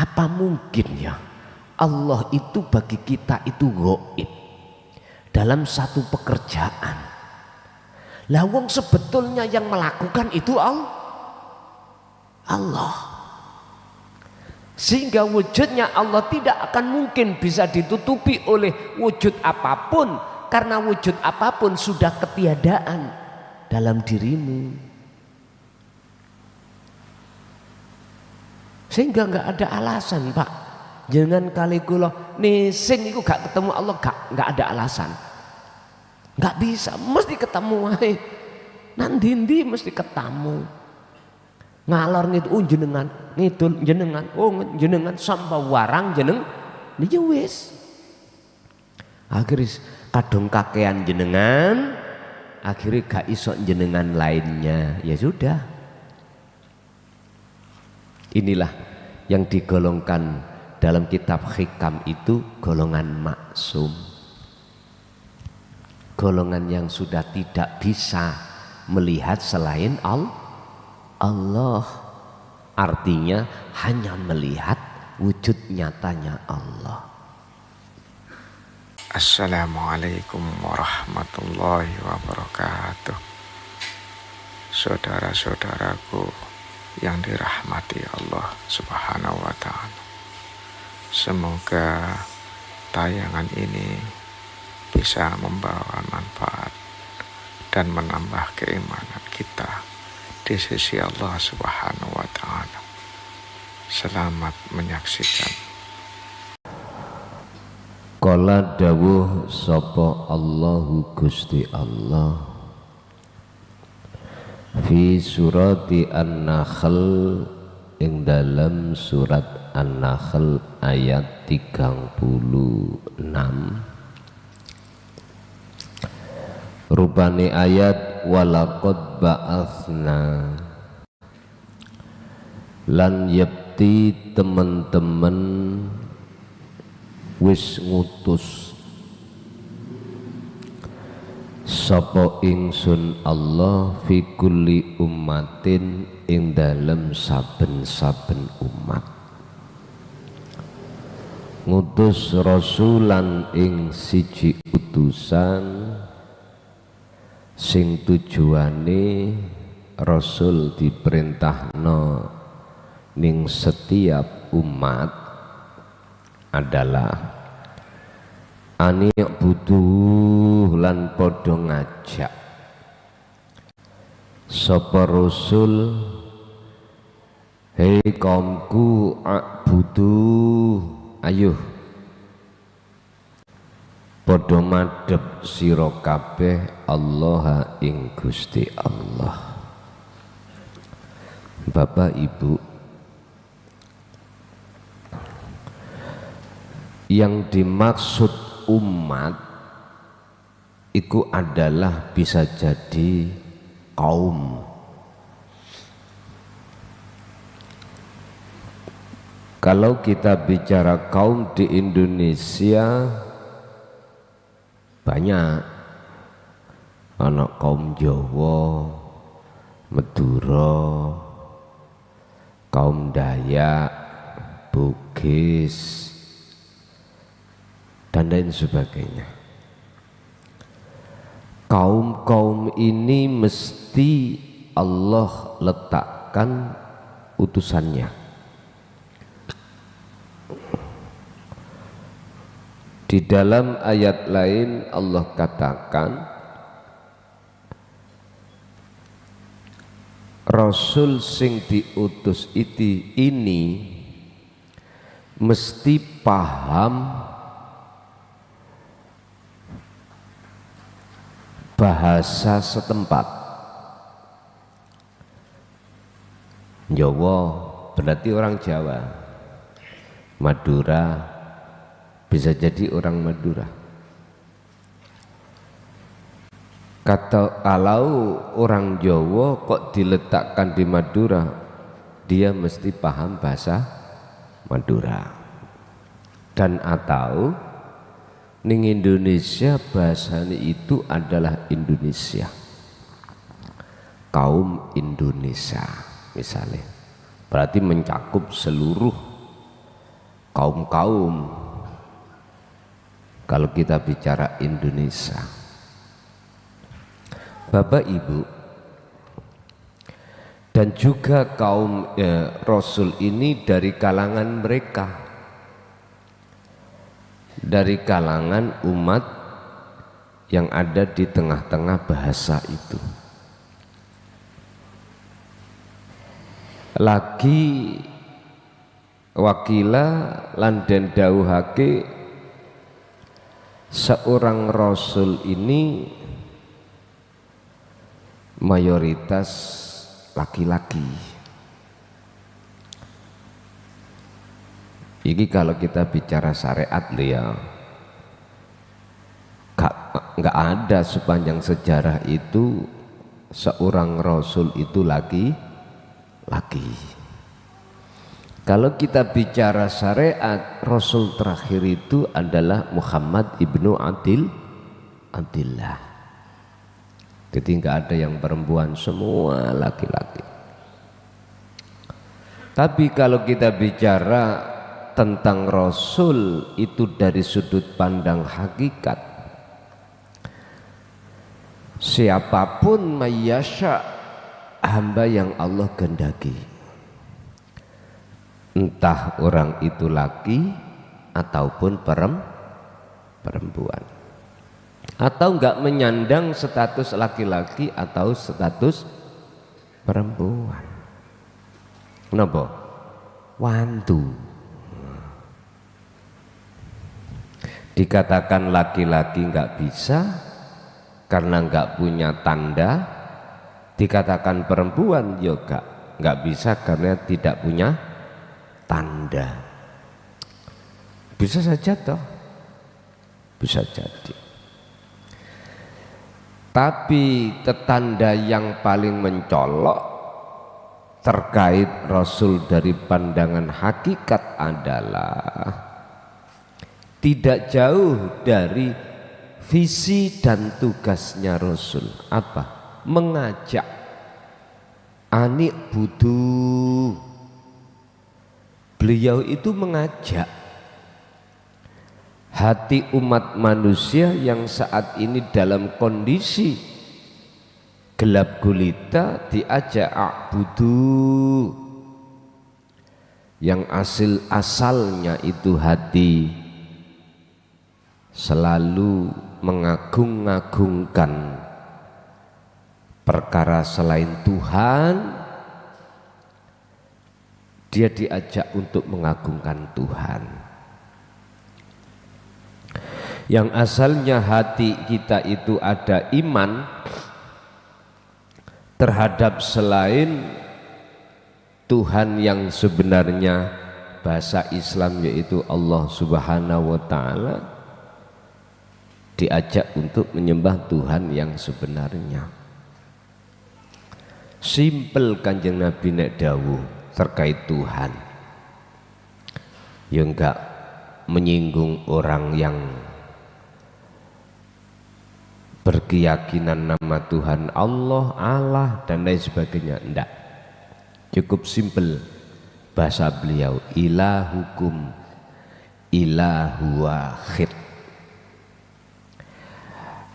Apa mungkin ya Allah itu bagi kita itu gaib dalam satu pekerjaan. Lah wong sebetulnya yang melakukan itu Allah. Sehingga wujudnya Allah tidak akan mungkin bisa ditutupi oleh wujud apapun, karena wujud apapun sudah ketiadaan dalam dirimu. Sehingga nggak ada alasan, Pak. Jangan kali kula nising itu gak ketemu Allah, gak ada alasan. Nggak bisa, mesti ketemu wae. Nang ndi mesti ketemu. Ngalor ngidul jenengan, ngidul jenengan, jenengan sampai warang jeneng niki wis. Akhirnya kadung kakean jenengan, akhirnya gak iso jenengan lainnya. Ya sudah. Inilah yang digolongkan dalam kitab Hikam itu golongan maksum. Golongan yang sudah tidak bisa melihat selain Allah. Artinya hanya melihat wujud nyatanya Allah. Assalamualaikum warahmatullahi wabarakatuh. Saudara-saudaraku yang dirahmati Allah Subhanahu wa ta'ala, semoga tayangan ini bisa membawa manfaat dan menambah keimanan kita di sisi Allah Subhanahu wa ta'ala. Selamat menyaksikan. Qala dawuh sapa Allahu Gusti Allah fi surati An-Nahl, ing dalam surat An-Nahl ayat 36. Rupane ayat walaqad ba'atsna, lan yekti temen-temen wis ngutus sapa ingsun Allah fi kulli ummatin, ing dalem saben-saben umat. Ngutus rasulan ing siji utusan sing tujuane rasul diperintahno ning setiap umat adalah ani butuh lan padha ngajak sapa rasul, hei kaumku butuh, ayo padha madhep sira kabeh Allah ing Gusti Allah. Bapak Ibu, yang dimaksud umat itu adalah bisa jadi kaum. Kalau kita bicara kaum di Indonesia banyak, anak kaum Jawa, Madura, kaum Dayak, Bugis, dan lain sebagainya. Kaum-kaum ini mesti Allah letakkan utusannya. Di dalam ayat lain Allah katakan Rasul sing diutus ini mesti paham bahasa setempat. Jawa berarti orang Jawa, Madura bisa jadi orang Madura. Kalau orang Jawa kok diletakkan di Madura, dia mesti paham bahasa Madura. Dan atau ning Indonesia bahasanya itu adalah Indonesia, kaum Indonesia misalnya, berarti mencakup seluruh kaum-kaum, kalau kita bicara Indonesia, Bapak Ibu, dan juga kaum Rasul ini dari kalangan mereka, dari kalangan umat yang ada di tengah-tengah bahasa itu. Lagi wakila lan den dawuhake seorang rasul ini mayoritas laki-laki. Ini kalau kita bicara syariat ya, nggak ada sepanjang sejarah itu seorang rasul itu laki-laki. Kalau kita bicara syariat, rasul terakhir itu adalah Muhammad ibnu Abdillah. Jadi nggak ada yang perempuan, semua laki-laki. Tapi kalau kita bicara tentang rasul itu dari sudut pandang hakikat, siapapun mayyasha, hamba yang Allah kehendaki, entah orang itu laki ataupun perempuan, atau enggak menyandang status laki-laki atau status perempuan. Kenapa? Wantu. Dikatakan laki-laki enggak bisa karena enggak punya tanda, dikatakan perempuan juga enggak bisa karena tidak punya tanda. Bisa saja toh, bisa jadi. Tapi tanda yang paling mencolok terkait Rasul dari pandangan hakikat adalah tidak jauh dari visi dan tugasnya Rasul. Apa? Mengajak anik budu. Beliau itu mengajak hati umat manusia yang saat ini dalam kondisi gelap gulita, diajak a'budu, yang asalnya itu hati selalu mengagung-agungkan perkara selain Tuhan. Dia diajak untuk mengagungkan Tuhan. Yang asalnya hati kita itu ada iman terhadap selain Tuhan yang sebenarnya bahasa Islam yaitu Allah Subhanahu wa Ta'ala, diajak untuk menyembah Tuhan yang sebenarnya. Simpel Kanjeng Nabi nek dawuh terkait Tuhan, ya enggak menyinggung orang yang berkeyakinan nama Tuhan Allah dan lain sebagainya, enggak. Cukup simpel bahasa beliau, ilahukum ilahu wahid.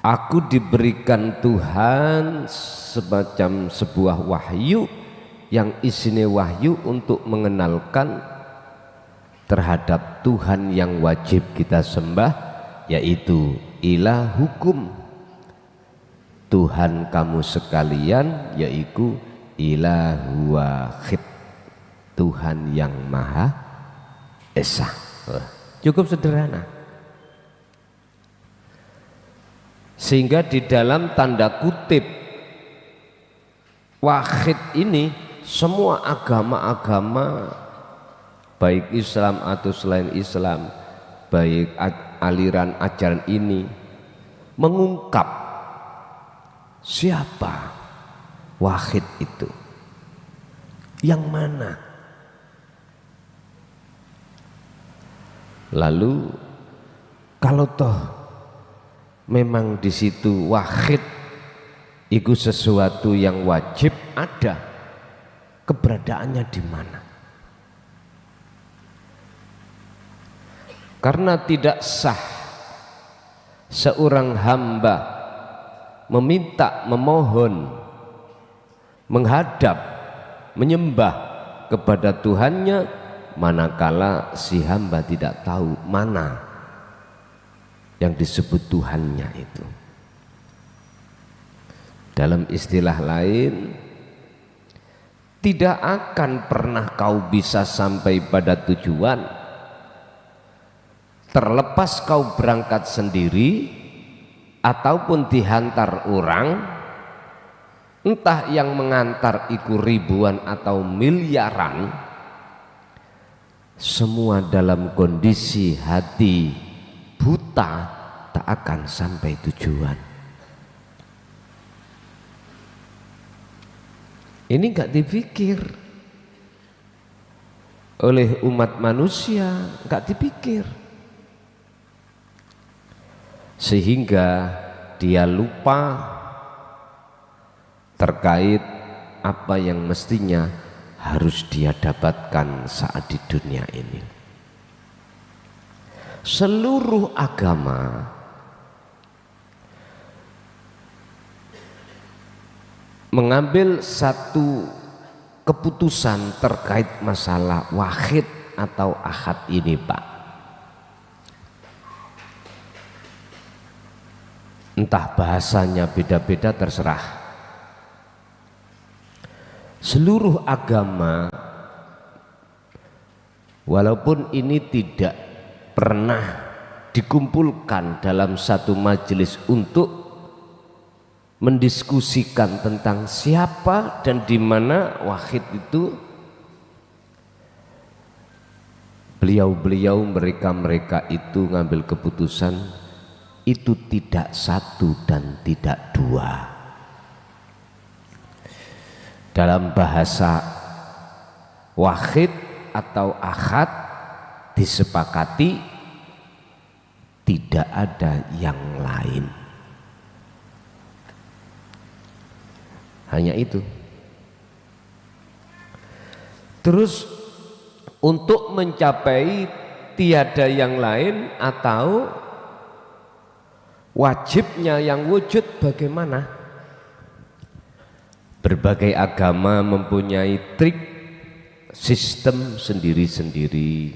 Aku diberikan Tuhan semacam sebuah wahyu yang isinya wahyu untuk mengenalkan terhadap Tuhan yang wajib kita sembah, yaitu ilahukum, Tuhan kamu sekalian, yaitu ilahu wahid, Tuhan yang Maha Esa. Cukup sederhana. Sehingga di dalam tanda kutip wahid ini, semua agama-agama baik Islam atau selain Islam, baik aliran ajaran ini mengungkap siapa wahid itu, yang mana. Lalu kalau toh memang di situ wahid itu sesuatu yang wajib ada, keberadaannya di mana? Karena tidak sah seorang hamba meminta, memohon, menghadap, menyembah kepada Tuhannya manakala si hamba tidak tahu mana yang disebut Tuhannya itu. Dalam istilah lain, tidak akan pernah kau bisa sampai pada tujuan terlepas kau berangkat sendiri ataupun dihantar orang, entah yang mengantar iku ribuan atau miliaran, semua dalam kondisi hati buta tak akan sampai tujuan. Ini enggak dipikir oleh umat manusia, enggak dipikir, sehingga dia lupa terkait apa yang mestinya harus dia dapatkan saat di dunia ini. Seluruh agama mengambil satu keputusan terkait masalah wahid atau ahad ini, Pak. Entah bahasanya beda-beda, terserah. Seluruh agama, walaupun ini tidak pernah dikumpulkan dalam satu majelis untuk mendiskusikan tentang siapa dan di mana wahid itu, beliau-beliau, mereka itu ngambil keputusan itu tidak satu dan tidak dua. Dalam bahasa wahid atau ahad disepakati tidak ada yang lain. Hanya itu. Terus untuk mencapai tiada yang lain atau wajibnya yang wujud bagaimana? Berbagai agama mempunyai trik, sistem sendiri-sendiri.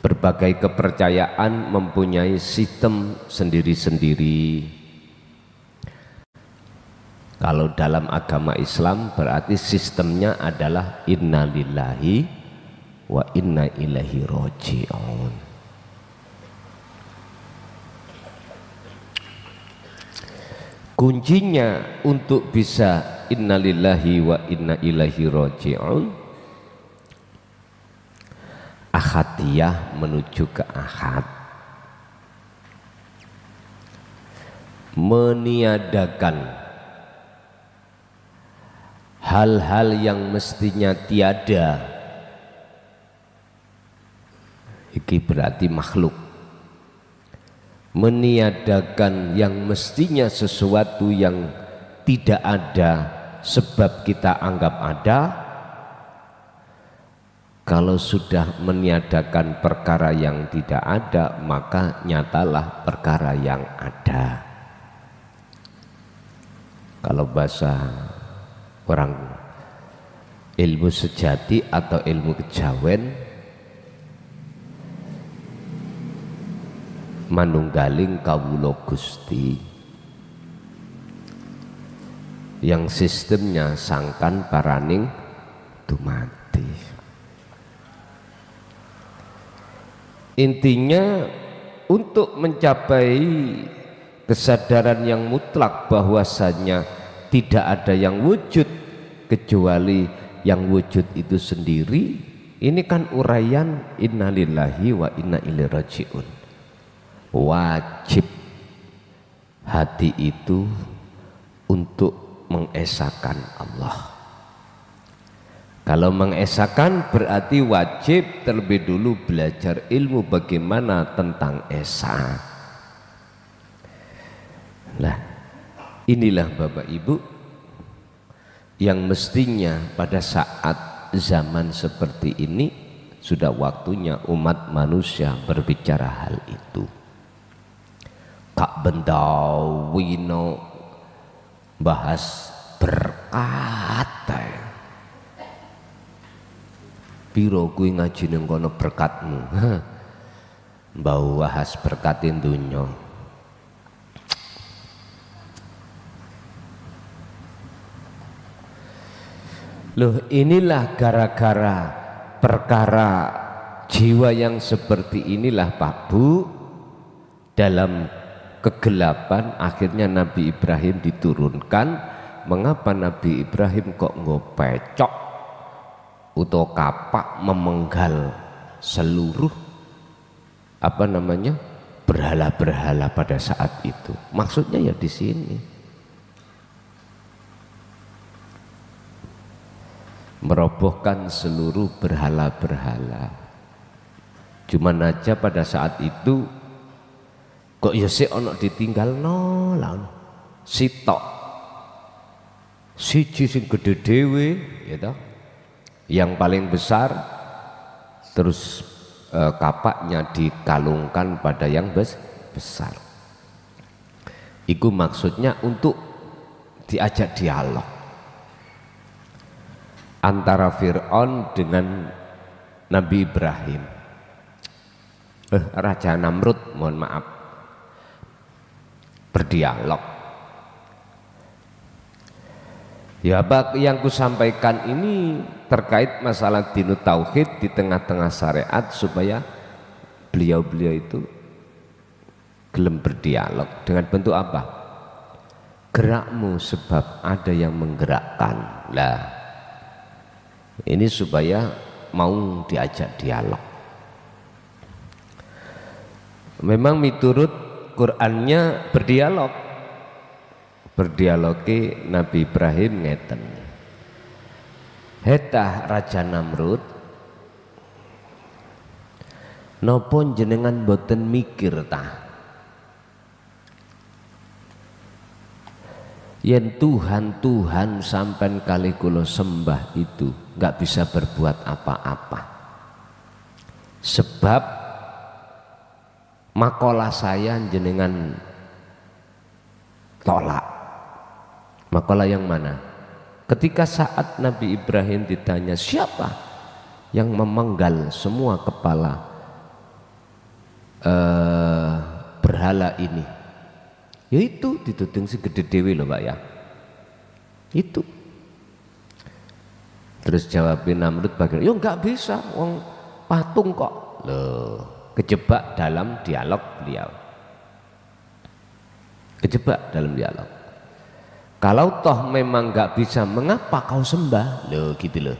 Berbagai kepercayaan mempunyai sistem sendiri-sendiri. Kalau dalam agama Islam berarti sistemnya adalah inna lillahi wa inna ilaihi roji'un. Kuncinya untuk bisa inna lillahi wa inna ilaihi roji'un, ahadiyah menuju ke ahad, meniadakan hal-hal yang mestinya tiada. Iki berarti makhluk. Meniadakan yang mestinya sesuatu yang tidak ada sebab kita anggap ada. Kalau sudah meniadakan perkara yang tidak ada, maka nyatalah perkara yang ada. Kalau bahasa orang ilmu sejati atau ilmu kejawen, manunggaling kawula Gusti, yang sistemnya sangkan paraning dumati. Intinya untuk mencapai kesadaran yang mutlak bahwasanya tidak ada yang wujud kecuali yang wujud itu sendiri. Ini kan uraian innalillahi wa inna ilaihi raji'un. Wajib hati itu untuk mengesahkan Allah. Kalau mengesahkan berarti wajib terlebih dulu belajar ilmu bagaimana tentang esa. Nah, inilah Bapak Ibu yang mestinya pada saat zaman seperti ini sudah waktunya umat manusia berbicara hal itu. Kak Bendawino bahas berkata ya. Piro kuwi ngaji ning kono berkatmu. Mbau bahas berkatin dunya. Loh, inilah gara-gara perkara jiwa yang seperti inilah Pak Bu, dalam kegelapan akhirnya Nabi Ibrahim diturunkan. Mengapa Nabi Ibrahim kok ngopecok atau kapak memenggal seluruh berhala-berhala pada saat itu? Maksudnya ya di sini merobohkan seluruh berhala-berhala. Cuman aja pada saat itu kok ya sik ono ditinggal lah sitok siji sing gede dhewe ya toh, yang paling besar, terus kapaknya dikalungkan pada yang besar. Itu maksudnya untuk diajak dialog antara Fir'aun dengan Nabi Ibrahim, Raja Namrud, mohon maaf, berdialog. Ya, apa yang ku sampaikan ini terkait masalah dinu tauhid di tengah-tengah syariat, supaya beliau-beliau itu gelem berdialog dengan bentuk apa? Gerakmu sebab ada yang menggerakkan. Lah, ini supaya mau diajak dialog. Memang miturut Qur'annya berdialog. Berdialogi Nabi Ibrahim ngeten. Hetah Raja Namrud, nopo jenengan boten mikir tah yen Tuhan sampai kali kula sembah itu nggak bisa berbuat apa-apa, sebab makalah saya jenengan tolak. Makalah yang mana? Ketika saat Nabi Ibrahim ditanya siapa yang memenggal semua kepala berhala ini, yaitu ditutung si gede dewi loh Pak ya, itu. Terus jawabin Namrud bagian, yo nggak bisa, wong patung kok. Loh, kejebak dalam dialog beliau, kejebak dalam dialog. Kalau toh memang nggak bisa, mengapa kau sembah? Loh gitu loh.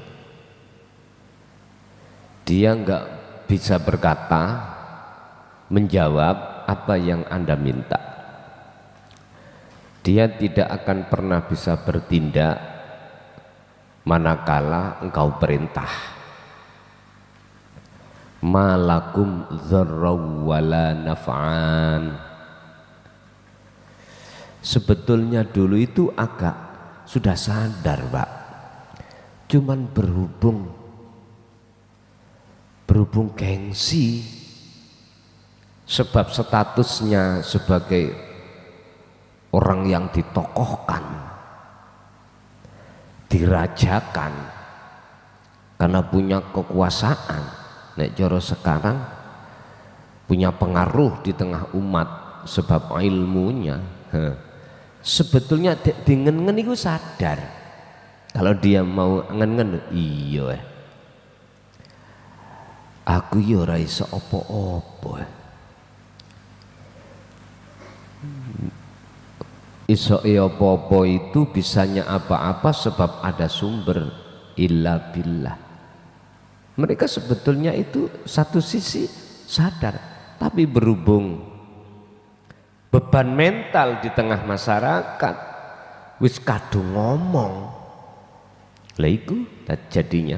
Dia nggak bisa berkata, menjawab apa yang Anda minta. Dia tidak akan pernah bisa bertindak manakala engkau perintah. Malakum dzarraw wala naf'an. Sebetulnya dulu itu agak sudah sadar Pak, cuman berhubung gengsi, sebab statusnya sebagai orang yang ditokohkan, dirajakan, karena punya kekuasaan, nek joro sekarang punya pengaruh di tengah umat sebab ilmunya. Sebetulnya dengan itu sadar kalau dia mau ngen iya aku ya ora iso apa-apa, iso apa-apa itu bisanya apa-apa sebab ada sumber illa billah. Mereka sebetulnya itu satu sisi sadar, tapi berhubung beban mental di tengah masyarakat wis kadung ngomong, lah iku jadinya.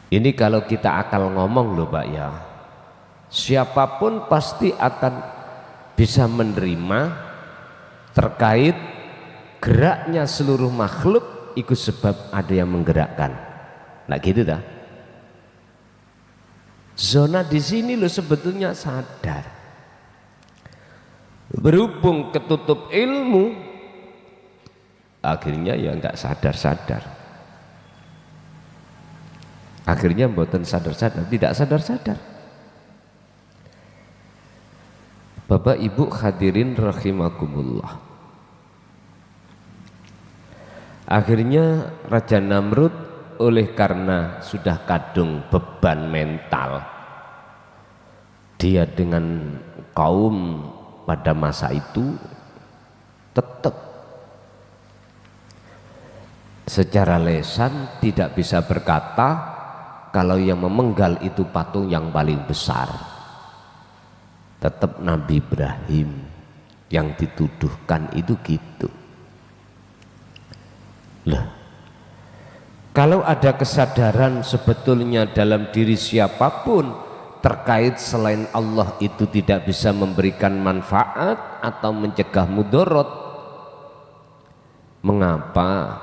Ini kalau kita akal ngomong loh Pak ya, siapapun pasti akan bisa menerima terkait geraknya seluruh makhluk ikut sebab ada yang menggerakkan. Nah gitu dah. Zona di sini lo sebetulnya sadar. Berhubung ketutup ilmu, akhirnya ya nggak sadar-sadar. Akhirnya mboten sadar-sadar, tidak sadar-sadar. Bapak Ibu hadirin rahimakumullah. Akhirnya Raja Namrud oleh karena sudah kadung beban mental, dia dengan kaum pada masa itu tetap secara lesan tidak bisa berkata kalau yang memenggal itu patung yang paling besar. Tetap Nabi Ibrahim yang dituduhkan itu gitu. Lah, kalau ada kesadaran sebetulnya dalam diri siapapun terkait selain Allah itu tidak bisa memberikan manfaat atau mencegah mudarat, mengapa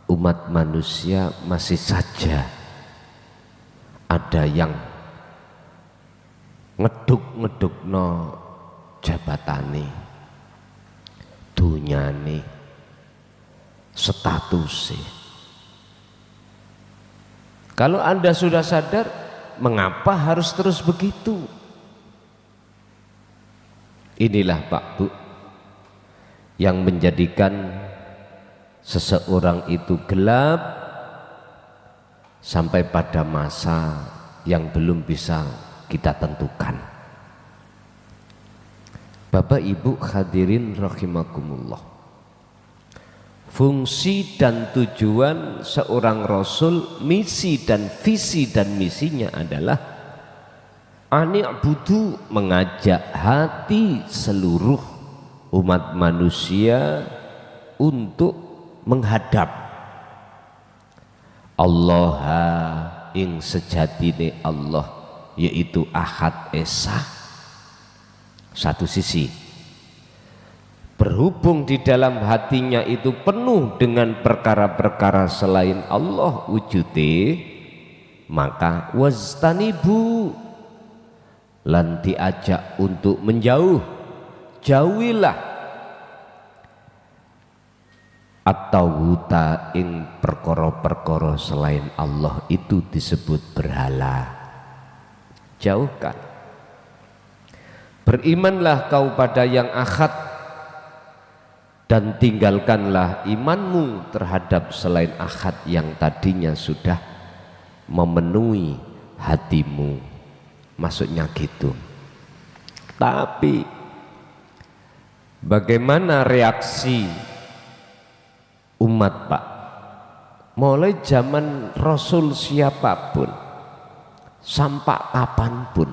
umat manusia masih saja ada yang ngeduk-ngedukno jabatane, dunyane, statusnya. Kalau Anda sudah sadar, mengapa harus terus begitu? Inilah Pak Bu yang menjadikan seseorang itu gelap sampai pada masa yang belum bisa kita tentukan. Bapak Ibu hadirin rahimakumullah. Fungsi dan tujuan seorang Rasul, misi dan visi dan misinya adalah ani'budu, mengajak hati seluruh umat manusia untuk menghadap Allah ing sejatine Allah, yaitu Ahad Esa. Satu sisi berhubung di dalam hatinya itu penuh dengan perkara-perkara selain Allah wujude, maka wastanibu, lan diajak untuk menjauh, jauhilah atau huta ing perkara-perkara selain Allah itu disebut berhala, jauhkan. Berimanlah kau pada yang ahad dan tinggalkanlah imanmu terhadap selain ahad yang tadinya sudah memenuhi hatimu. Maksudnya gitu. Tapi bagaimana reaksi umat Pak? Mulai zaman Rasul siapapun sampai kapanpun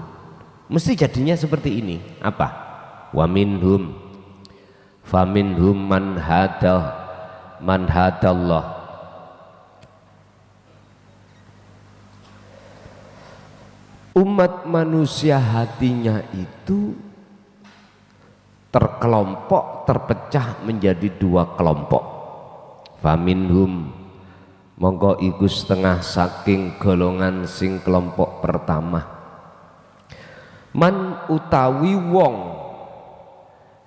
mesti jadinya seperti ini. Apa? Wa minhum faminhum man hadallah. Umat manusia hatinya itu terkelompok, terpecah menjadi dua kelompok. Faminhum, monggo iku setengah saking golongan sing kelompok pertama. Man utawi wong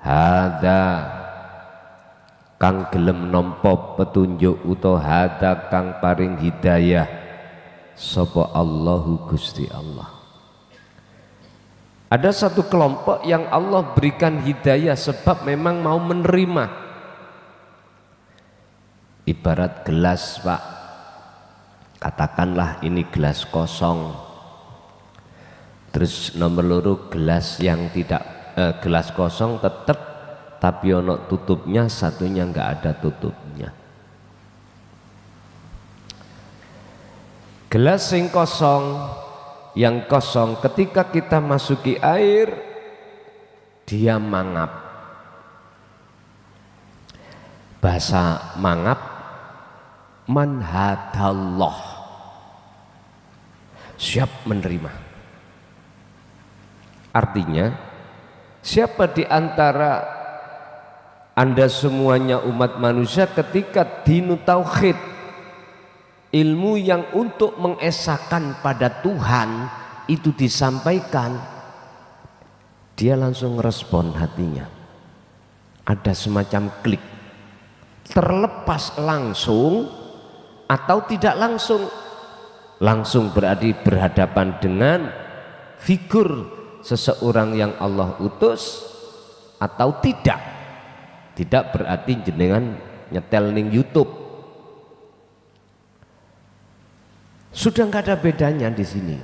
hada kang gelem nampa petunjuk utawa hada kang paring hidayah sapa Allahu Gusti Allah. Ada satu kelompok yang Allah berikan hidayah sebab memang mau menerima. Ibarat gelas Pak, katakanlah ini gelas kosong, terus nomor loro gelas yang tidak gelas kosong tetap, tapi ono tutupnya, satunya enggak ada tutupnya. Gelas yang kosong ketika kita masuki air dia mangap. Bahasa mangap man hadallah, siap menerima. Artinya siapa di antara Anda semuanya umat manusia ketika dinu tauhid, ilmu yang untuk mengesahkan pada Tuhan itu disampaikan, dia langsung respon hatinya. Ada semacam klik, terlepas langsung atau tidak langsung. Langsung berarti berhadapan dengan figur seseorang yang Allah utus, atau tidak. Tidak berarti jenengan nyetel ning YouTube. Sudah nggak ada bedanya di sini.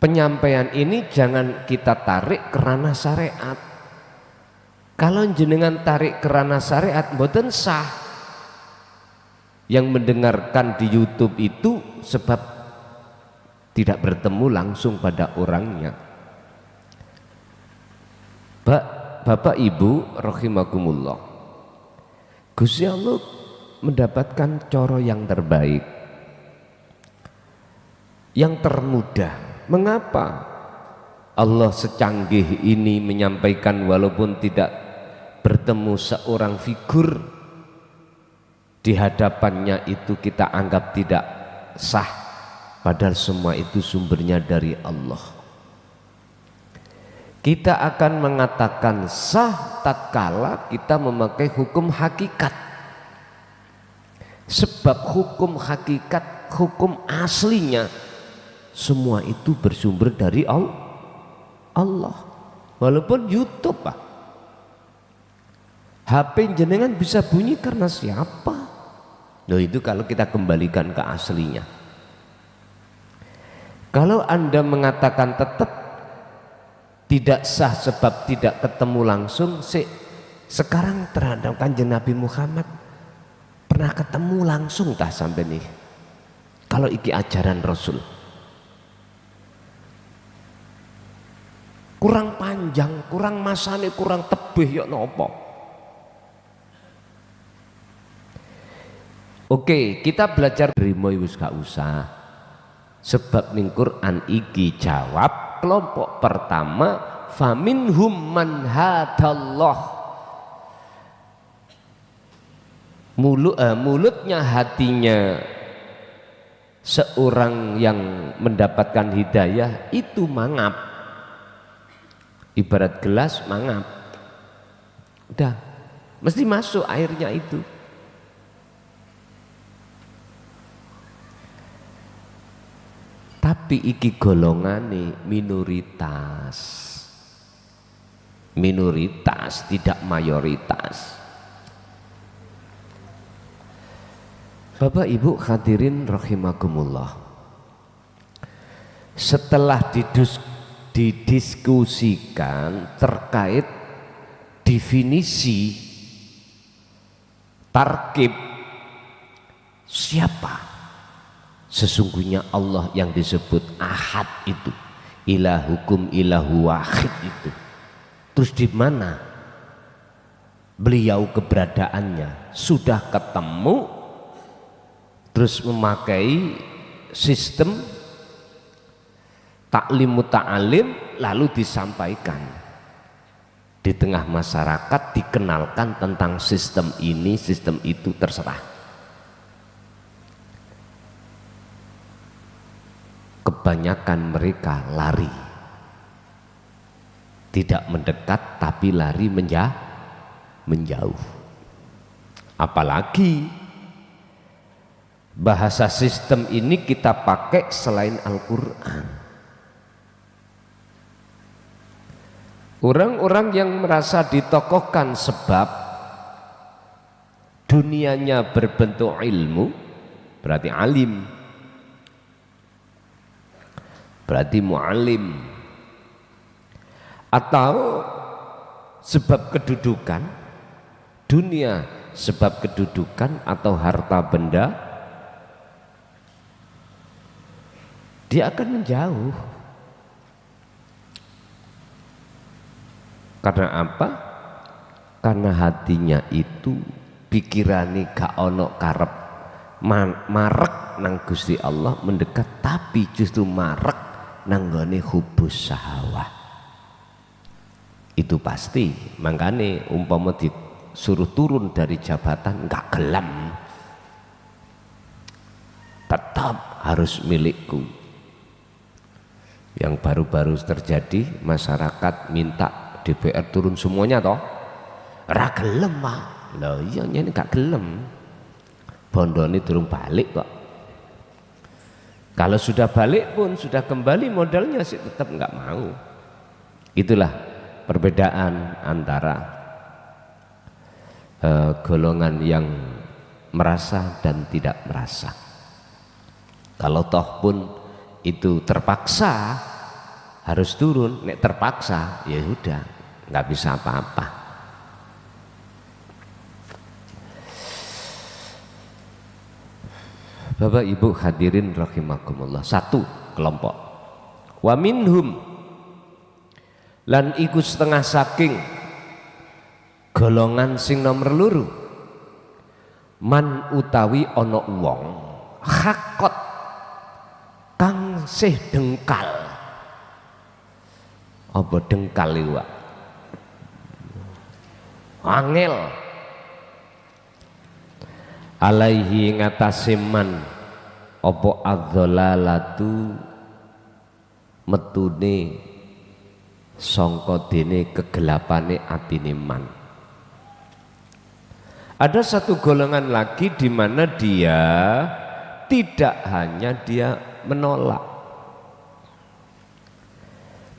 Penyampaian ini jangan kita tarik ke ranah syariat. Kalau jenengan tarik ke ranah syariat, mboten sah. Yang mendengarkan di YouTube itu sebab tidak bertemu langsung pada orangnya. Bapak Ibu rahimakumullah, Gusti Allah mendapatkan coro yang terbaik, yang termudah. Mengapa Allah secanggih ini menyampaikan walaupun tidak bertemu seorang figur di hadapannya itu kita anggap tidak sah, padahal semua itu sumbernya dari Allah. Kita akan mengatakan sah tatkala kita memakai hukum hakikat. Sebab hukum hakikat, hukum aslinya semua itu bersumber dari Allah. Walaupun YouTube Pak, HP jenengan bisa bunyi karena siapa? Loh, itu kalau kita kembalikan ke aslinya. Kalau Anda mengatakan tetap tidak sah sebab tidak ketemu langsung, sekarang terhadap Kanjeng Nabi Muhammad pernah ketemu langsung tah sampai nih? Kalau iki ajaran Rasul kurang panjang, kurang masane, kurang tebih ya nopo. Oke, kita belajar rimo wis gak usah. Sebab ning Quran iki jawab kelompok pertama, faminhum man hadallah. Mulutnya, hatinya seorang yang mendapatkan hidayah itu mangap, ibarat gelas mangap, udah mesti masuk airnya itu. Tapi iki golongane minoritas, tidak mayoritas. Bapak Ibu hadirin rahimakumullah, setelah didiskusikan terkait definisi tarkib, siapa sesungguhnya Allah yang disebut ahad itu, ilahukum ilahu wahid itu, terus di mana beliau keberadaannya? Sudah ketemu, terus memakai sistem taklim muta'alim, lalu disampaikan di tengah masyarakat, dikenalkan tentang sistem ini, sistem itu, terserah. Kebanyakan mereka lari, tidak mendekat tapi lari menjauh. Apalagi bahasa sistem ini kita pakai selain Al-Quran. Orang-orang yang merasa ditokohkan sebab dunianya berbentuk ilmu, berarti alim, berarti mu'alim, atau sebab kedudukan dunia, sebab kedudukan atau harta benda, dia akan menjauh. Karena apa? Karena hatinya itu pikirane gak ono karep marek nang Gusti Allah mendekat, tapi justru marek nanggone hubus syahwat. Itu pasti. Makanya umpama disuruh turun dari jabatan nggak gelem, tetap harus milikku. Yang baru-baru terjadi, masyarakat minta DPR turun semuanya toh, ra gelem Pak. Lah iya ini gak gelem, bondone durung balik kok. Kalau sudah balik pun sudah kembali modalnya sih tetap nggak mau. Itulah perbedaan antara golongan yang merasa dan tidak merasa. Kalau toh pun itu terpaksa harus turun, nek terpaksa ya udah nggak bisa apa-apa. Bapak Ibu hadirin rahimakumullah, satu kelompok wa minhum lan iku setengah saking golongan sing nomor loro man utawi ana wong hakot kang sih dengkal. Apa dengkal iku Pak? Angel alaihi ngatasi man apa adzalalatu metune sangka dene kegelapane atine man. Ada satu golongan lagi di mana dia tidak hanya dia menolak,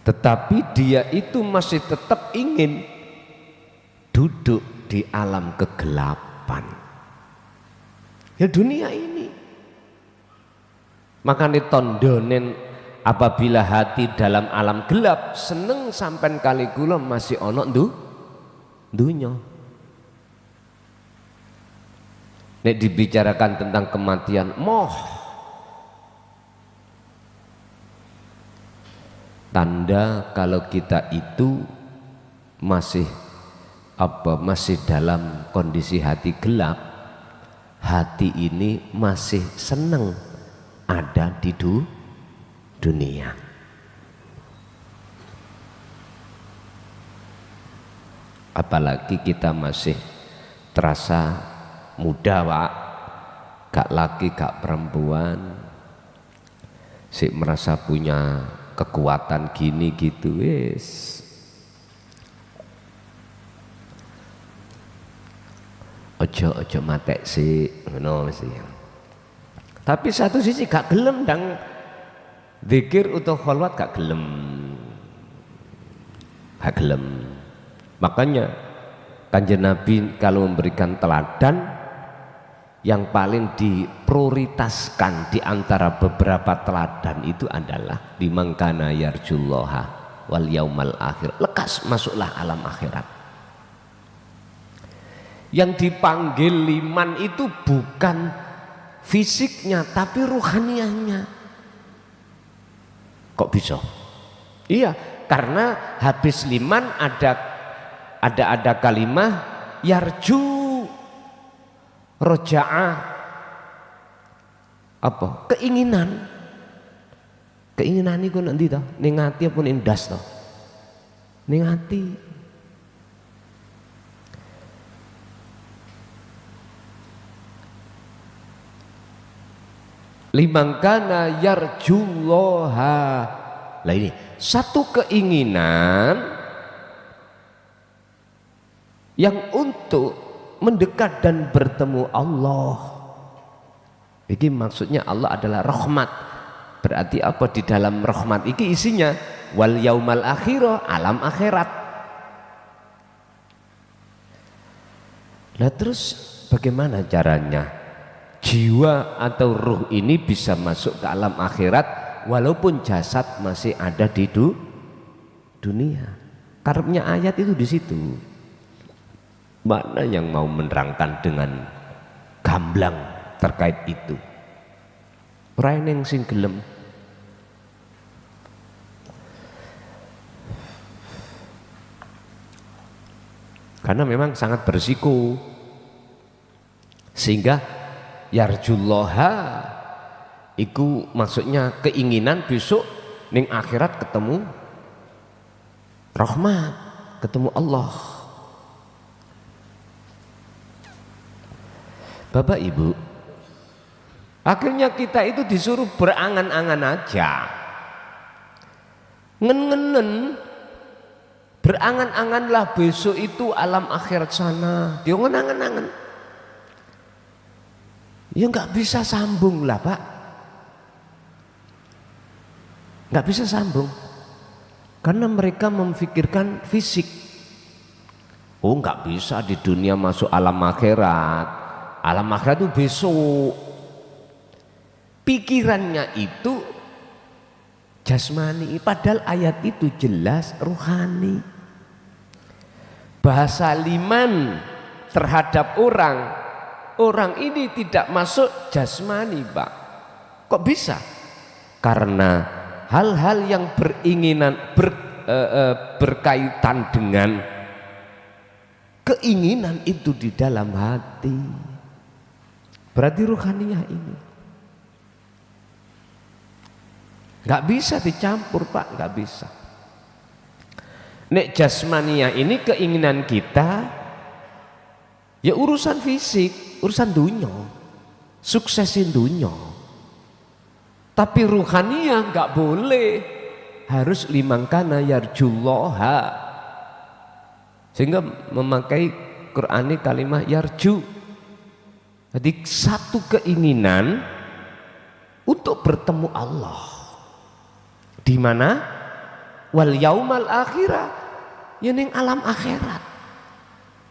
tetapi dia itu masih tetap ingin duduk di alam kegelapan. Ya dunia ini. Makanya tondonen apabila hati dalam alam gelap seneng sampai kali kula masih ono dunya. Nek dibicarakan tentang kematian moh, tanda kalau kita itu masih masih dalam kondisi hati gelap. Hati ini masih seneng ada di dunia. Apalagi kita masih terasa muda Pak, gak laki gak perempuan, sih merasa punya kekuatan gini gitu wis. Ojo matek sih ngono mesti. Tapi satu sisi gak gelem dang zikir utawa kholwat gak gelem. Gak gelem. Makanya Kanjeng Nabi kalau memberikan teladan yang paling diprioritaskan di antara beberapa teladan itu adalah bimangkana yarjullaha wal yaumal akhir. Lekas masuklah alam akhirat. Yang dipanggil liman itu bukan fisiknya tapi ruhaniahnya. Kok bisa? Iya, karena habis liman ada kalimah yarju roja'ah, apa? Keinginan itu nanti toh ning ati apa ning ndas toh? Ning ati. Limangkana yarjullaha. Lah ini satu keinginan yang untuk mendekat dan bertemu Allah. Ini maksudnya Allah adalah rahmat. Berarti apa di dalam rahmat ini isinya wal yaumal akhirah, alam akhirat. Lah terus bagaimana caranya jiwa atau ruh ini bisa masuk ke alam akhirat walaupun jasad masih ada di dunia? Karepnya ayat itu di situ. Mana yang mau menerangkan dengan gamblang terkait itu? Ora eneng sing gelem. Karena memang sangat berisiko. Sehingga yarjullaha iku maksudnya keinginan besok ning akhirat ketemu rahmat. ketemu Allah. Bapak Ibu, akhirnya kita itu disuruh berangan-angan aja, ngen-ngenen, berangan-anganlah besok itu alam akhirat sana. Dia ngen-angan-angan, ya nggak bisa sambung lah Pak, nggak bisa sambung, karena mereka memikirkan fisik. Oh nggak bisa di dunia masuk alam akhirat. Alam akhirat itu besok. Pikirannya itu jasmani, padahal ayat itu jelas ruhani. Bahasa liman terhadap orang ini tidak masuk jasmani Pak. Kok bisa? Karena hal-hal yang berkaitan dengan keinginan itu di dalam hati. Berarti ruhaniyah ini nggak bisa dicampur Pak, nggak bisa. Nek jasmaniyah ini keinginan kita, ya urusan fisik, urusan dunia, suksesin dunia. Tapi ruhaniyah nggak boleh, harus limangkana yarjullaha, sehingga memakai Qur'ani kalimat yarju. Jadi satu keinginan untuk bertemu Allah. Di mana? Wal yaumal akhirah, ya ning alam akhirat.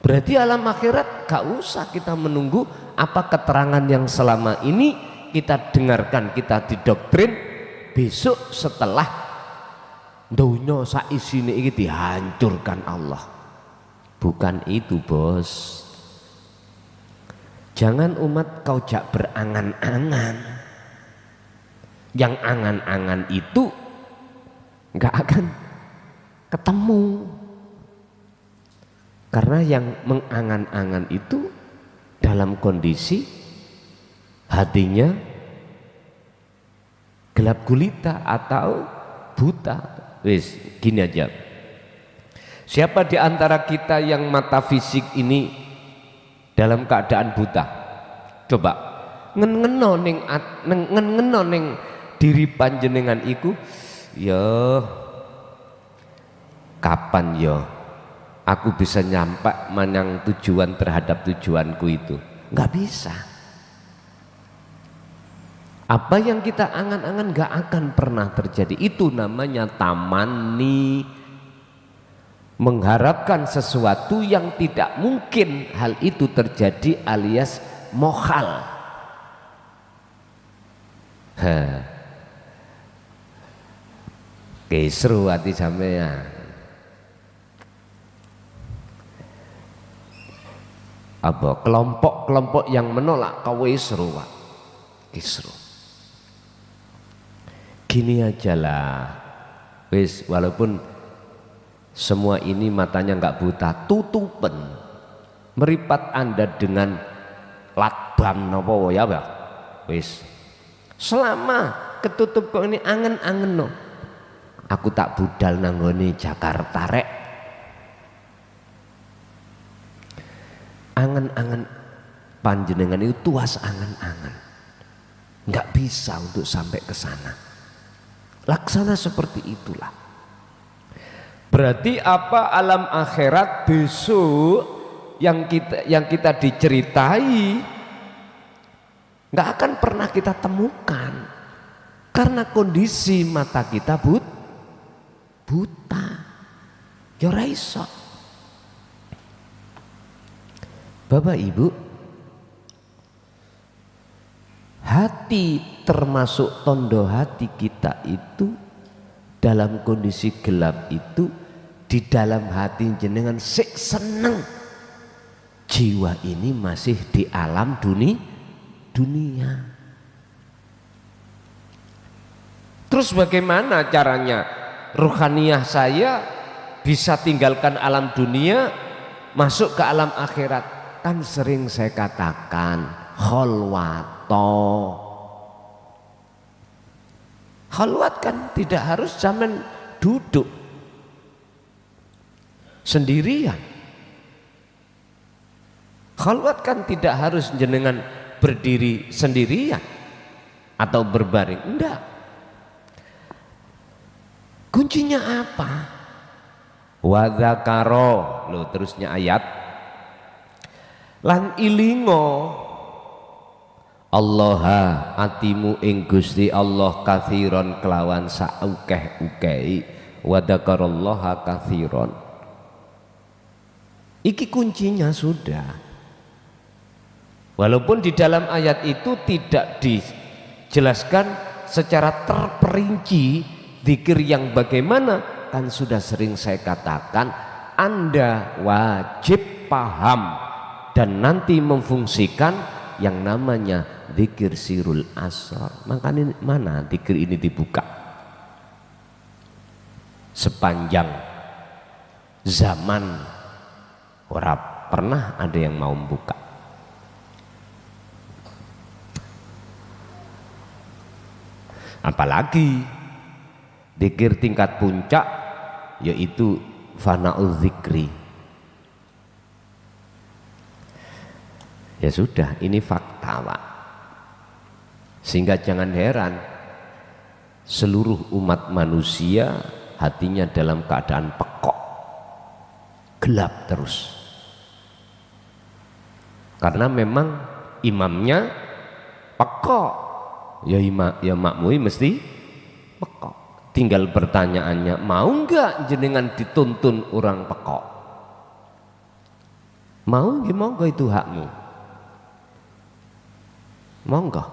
Berarti alam akhirat gak usah kita menunggu apa keterangan yang selama ini kita dengarkan, kita didoktrin. Besok setelah dunia saisine ini dihancurkan Allah. Bukan itu bos. Jangan umat kau jak berangan-angan. Yang angan-angan itu nggak akan ketemu. Karena yang mengangan-angan itu dalam kondisi hatinya gelap gulita atau buta. Wis, gini aja. Siapa di antara kita yang mata fisik ini dalam keadaan buta? Coba ngeno ning diri panjenengan iku, ya kapan ya aku bisa nyampe menang tujuan terhadap tujuanku itu? Nggak bisa. Apa yang kita angan-angan nggak akan pernah terjadi. Itu namanya tamanni, mengharapkan sesuatu yang tidak mungkin hal itu terjadi, alias mohal. Seru hati sampean. Apa kelompok-kelompok yang menolak kau seru Pak. Kisru. Gini aja lah. Wis, walaupun semua ini matanya nggak buta, tutupen meripat Anda dengan lakban nopo ya Pak. Wis, selama ketutup kok ini angen-angen no, aku tak budal nanggone Jakarta rek. Angen-angen panjenengan itu tuas angen-angen, nggak bisa untuk sampai ke sana. Laksana seperti itulah. Berarti apa? Alam akhirat besok yang kita diceritai nggak akan pernah kita temukan, karena kondisi mata kita buta. Ya ora iso. Bapak Ibu, hati termasuk tondo hati kita itu dalam kondisi gelap itu, di dalam hati jenengan sik seneng jiwa ini masih di alam dunia. Terus bagaimana caranya ruhaniyah saya bisa tinggalkan alam dunia masuk ke alam akhirat? Kan sering saya katakan kholwato. Kholwat kan tidak harus zaman duduk. sendirian. Khalwat kan tidak harus jenengan berdiri sendirian atau berbaring, enggak. Kuncinya apa? Wa dzakaro, lo terusnya ayat, lan ilingo Allaha atimu ing Gusti Allah kathiron kelawan saukeh-ukehi, wa dzakarallaha kathiron. Iki kuncinya sudah. Walaupun di dalam ayat itu tidak dijelaskan secara terperinci zikir yang bagaimana, kan sudah sering saya katakan, Anda wajib paham dan nanti memfungsikan yang namanya zikir sirul asrar. Makanya mana zikir ini dibuka? Sepanjang zaman ora pernah ada yang mau membuka. Apalagi zikir tingkat puncak yaitu fana'ul zikri. Ya sudah, ini fakta Pak. Sehingga jangan heran seluruh umat manusia hatinya dalam keadaan pekok, gelap terus. Karena memang imamnya pekok. Ya makmui mesti pekok. Tinggal pertanyaannya, mau enggak jenengan dituntun orang pekok? Mau enggak itu hakmu? Mau enggak?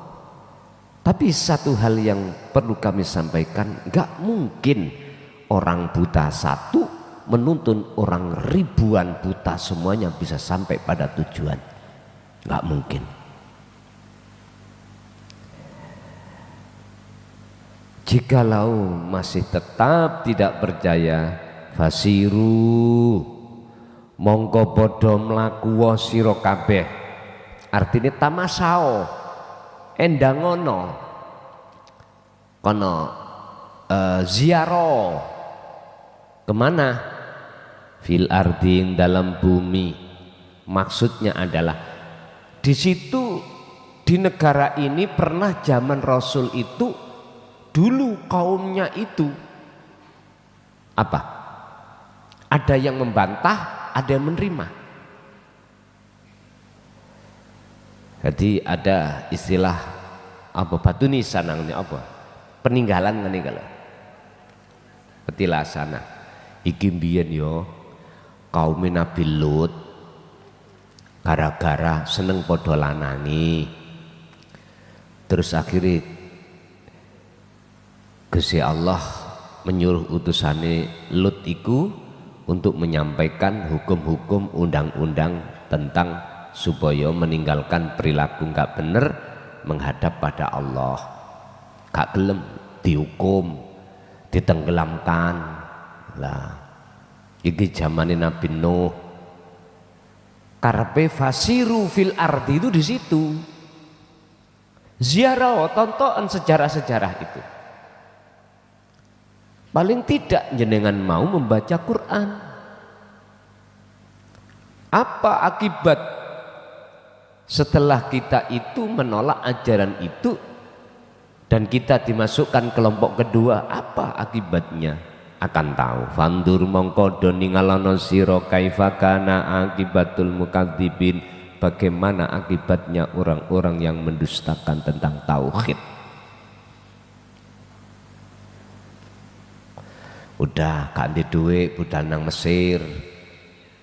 Tapi satu hal yang perlu kami sampaikan, enggak mungkin orang buta satu menuntun orang ribuan buta semuanya bisa sampai pada tujuan. Enggak mungkin. Jikalau masih tetap tidak percaya, fasiru mongko padha mlaku sira kabeh. Artine tamasao, endangono kono ziarah kemana? Fil ardin, dalam bumi. Maksudnya adalah di situ, di negara ini pernah zaman Rasul itu dulu kaumnya itu apa? Ada yang membantah, ada yang menerima. Jadi ada istilah apa batu nisan namanya apa? Peninggalan ngene kalau. Petilasana. Iki mbiyen yo kaum Nabi Lut gara-gara seneng padha lanangi. Terus akhirnya Gusti Allah menyuruh utusane Lut iku untuk menyampaikan hukum-hukum undang-undang tentang supaya meninggalkan perilaku enggak benar menghadap pada Allah. Gak gelem dihukum, ditenggelamkan. Lah iki zamane Nabi Nuh. Karepe fasiru fil ardi itu di situ. Ziarah, tontonan sejarah-sejarah itu. Paling tidak jenengan mau membaca Quran. Apa akibat setelah kita itu menolak ajaran itu dan kita dimasukkan kelompok kedua? Apa akibatnya? Akan tahu. Fandur mongko do ningalana sira kaifa kana akibatul mukadzibin, bagaimana akibatnya orang-orang yang mendustakan tentang tauhid. Udah gak ndek dhuwit budal nang Mesir,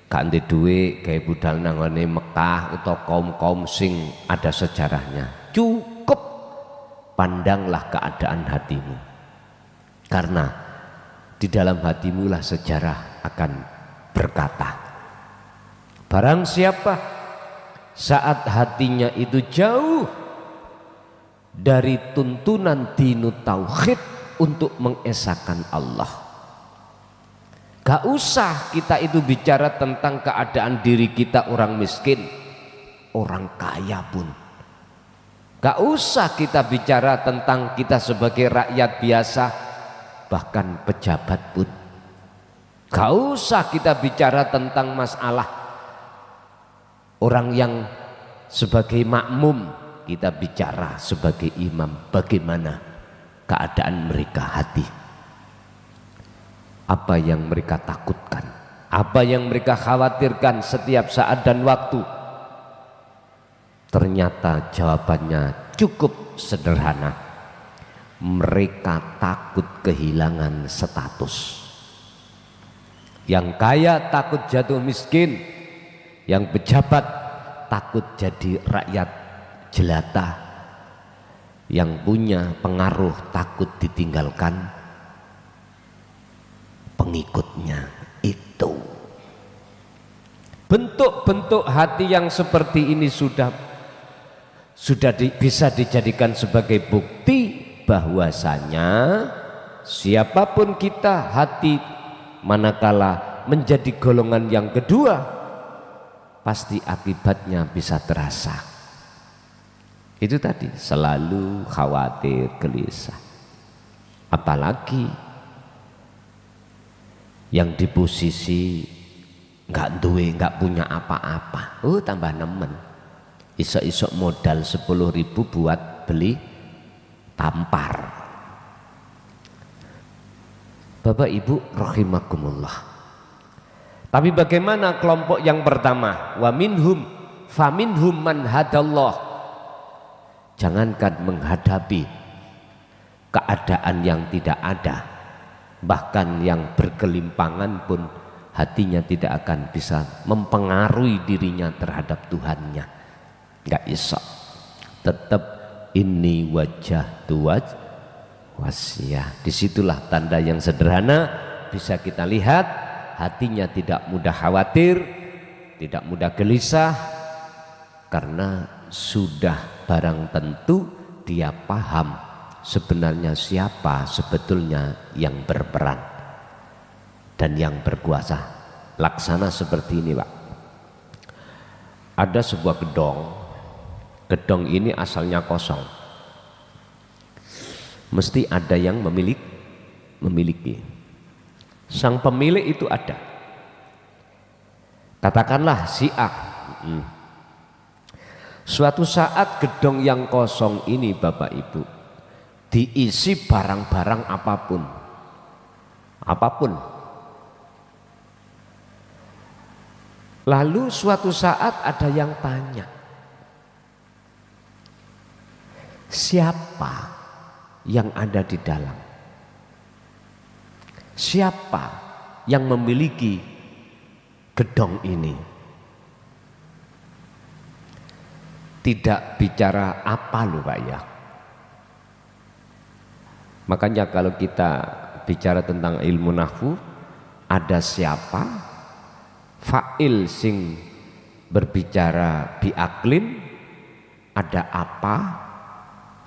gak ndek dhuwit gawe budal nang ngene Mekah utawa kaum-kaum sing ada sejarahnya. Cukup pandanglah keadaan hatimu. Karena di dalam hatimu lah sejarah akan berkata. Barang siapa saat hatinya itu jauh dari tuntunan dinut tauhid untuk mengesahkan Allah. Gak usah kita itu bicara tentang keadaan diri kita orang miskin, orang kaya pun. Gak usah kita bicara tentang kita sebagai rakyat biasa, bahkan pejabat pun. Gak usah kita bicara tentang masalah orang yang sebagai makmum, kita bicara sebagai imam, bagaimana keadaan mereka hati, apa yang mereka takutkan, apa yang mereka khawatirkan setiap saat dan waktu. Ternyata jawabannya cukup sederhana. Mereka takut kehilangan status. Yang kaya takut jatuh miskin, yang pejabat takut jadi rakyat jelata, yang punya pengaruh takut ditinggalkan pengikutnya. Itu bentuk-bentuk hati yang seperti ini sudah bisa dijadikan sebagai bukti bahwasanya siapapun kita, hati manakala menjadi golongan yang kedua, pasti akibatnya bisa terasa. Itu tadi, selalu khawatir, gelisah. Apalagi yang di posisi nggak punya apa-apa, tambah nemen. Isok-isok modal 10.000 buat beli tampar. Bapak Ibu rahimakumullah. Tapi bagaimana kelompok yang pertama? Wa minhum faminhum man hadallah. Jangankan menghadapi keadaan yang tidak ada, bahkan yang bergelimpangan pun hatinya tidak akan bisa mempengaruhi dirinya terhadap Tuhannya. Nggak bisa. Tetap ini wajah tuwaj wasiyah. Disitulah tanda yang sederhana bisa kita lihat, hatinya tidak mudah khawatir, tidak mudah gelisah, karena sudah barang tentu dia paham sebenarnya siapa sebetulnya yang berperan dan yang berkuasa. Laksana seperti ini, Pak. Ada sebuah gedong ini asalnya kosong, mesti ada yang memiliki. Sang pemilik itu ada, katakanlah si A. Suatu saat gedong yang kosong ini, Bapak Ibu, diisi barang-barang apapun. Lalu suatu saat ada yang tanya, siapa yang ada di dalam? Siapa yang memiliki gedong ini? Tidak bicara apa loh Pak ya. Makanya kalau kita bicara tentang ilmu nahwu, ada siapa, fa'il sing berbicara biaklin, ada apa,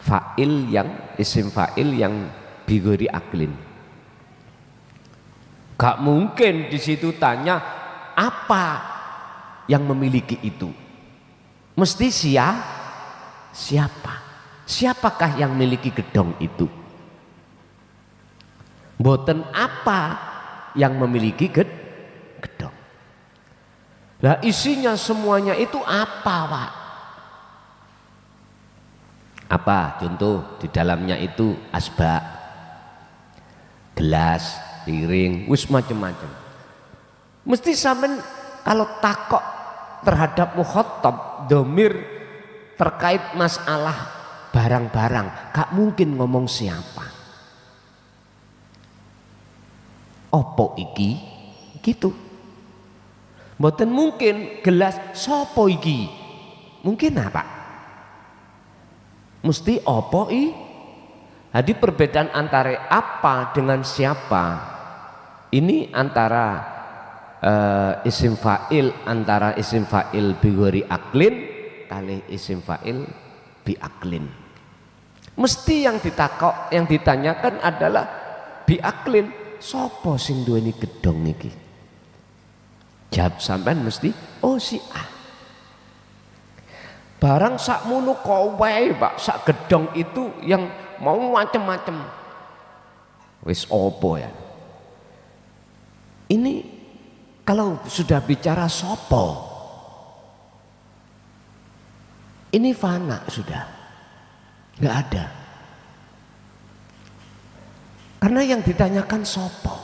fa'il yang isim fa'il yang bigori aklin. Gak mungkin di situ tanya apa yang memiliki itu. Mesti siapa? Siapakah yang memiliki gedong itu? Mboten apa yang memiliki gedong. Nah isinya semuanya itu apa Pak? Apa? Contoh di dalamnya itu asbak, gelas, piring, wis macam-macam. Mesti sampean kalau takok terhadap mukhatab domir terkait masalah barang-barang, gak mungkin ngomong siapa. Opo iki? Gitu. Mboten mungkin gelas sopo iki. Mungkin apa? Mesti opo i. Jadi perbedaan antara apa dengan siapa ini antara isim fa'il, antara isim fa'il bigori aklin kali isim fa'il biaklin. Mesti yang ditakok, yang ditanyakan adalah biaklin, sopo sing duweni gedong iki? Jawab sampean mesti oh si A. Barang sakmono kowe Pak, sak gedong itu yang mau macem-macem. Wis opo ya? Ini kalau sudah bicara sopo, ini fana sudah, nggak ada. Karena yang ditanyakan sopo.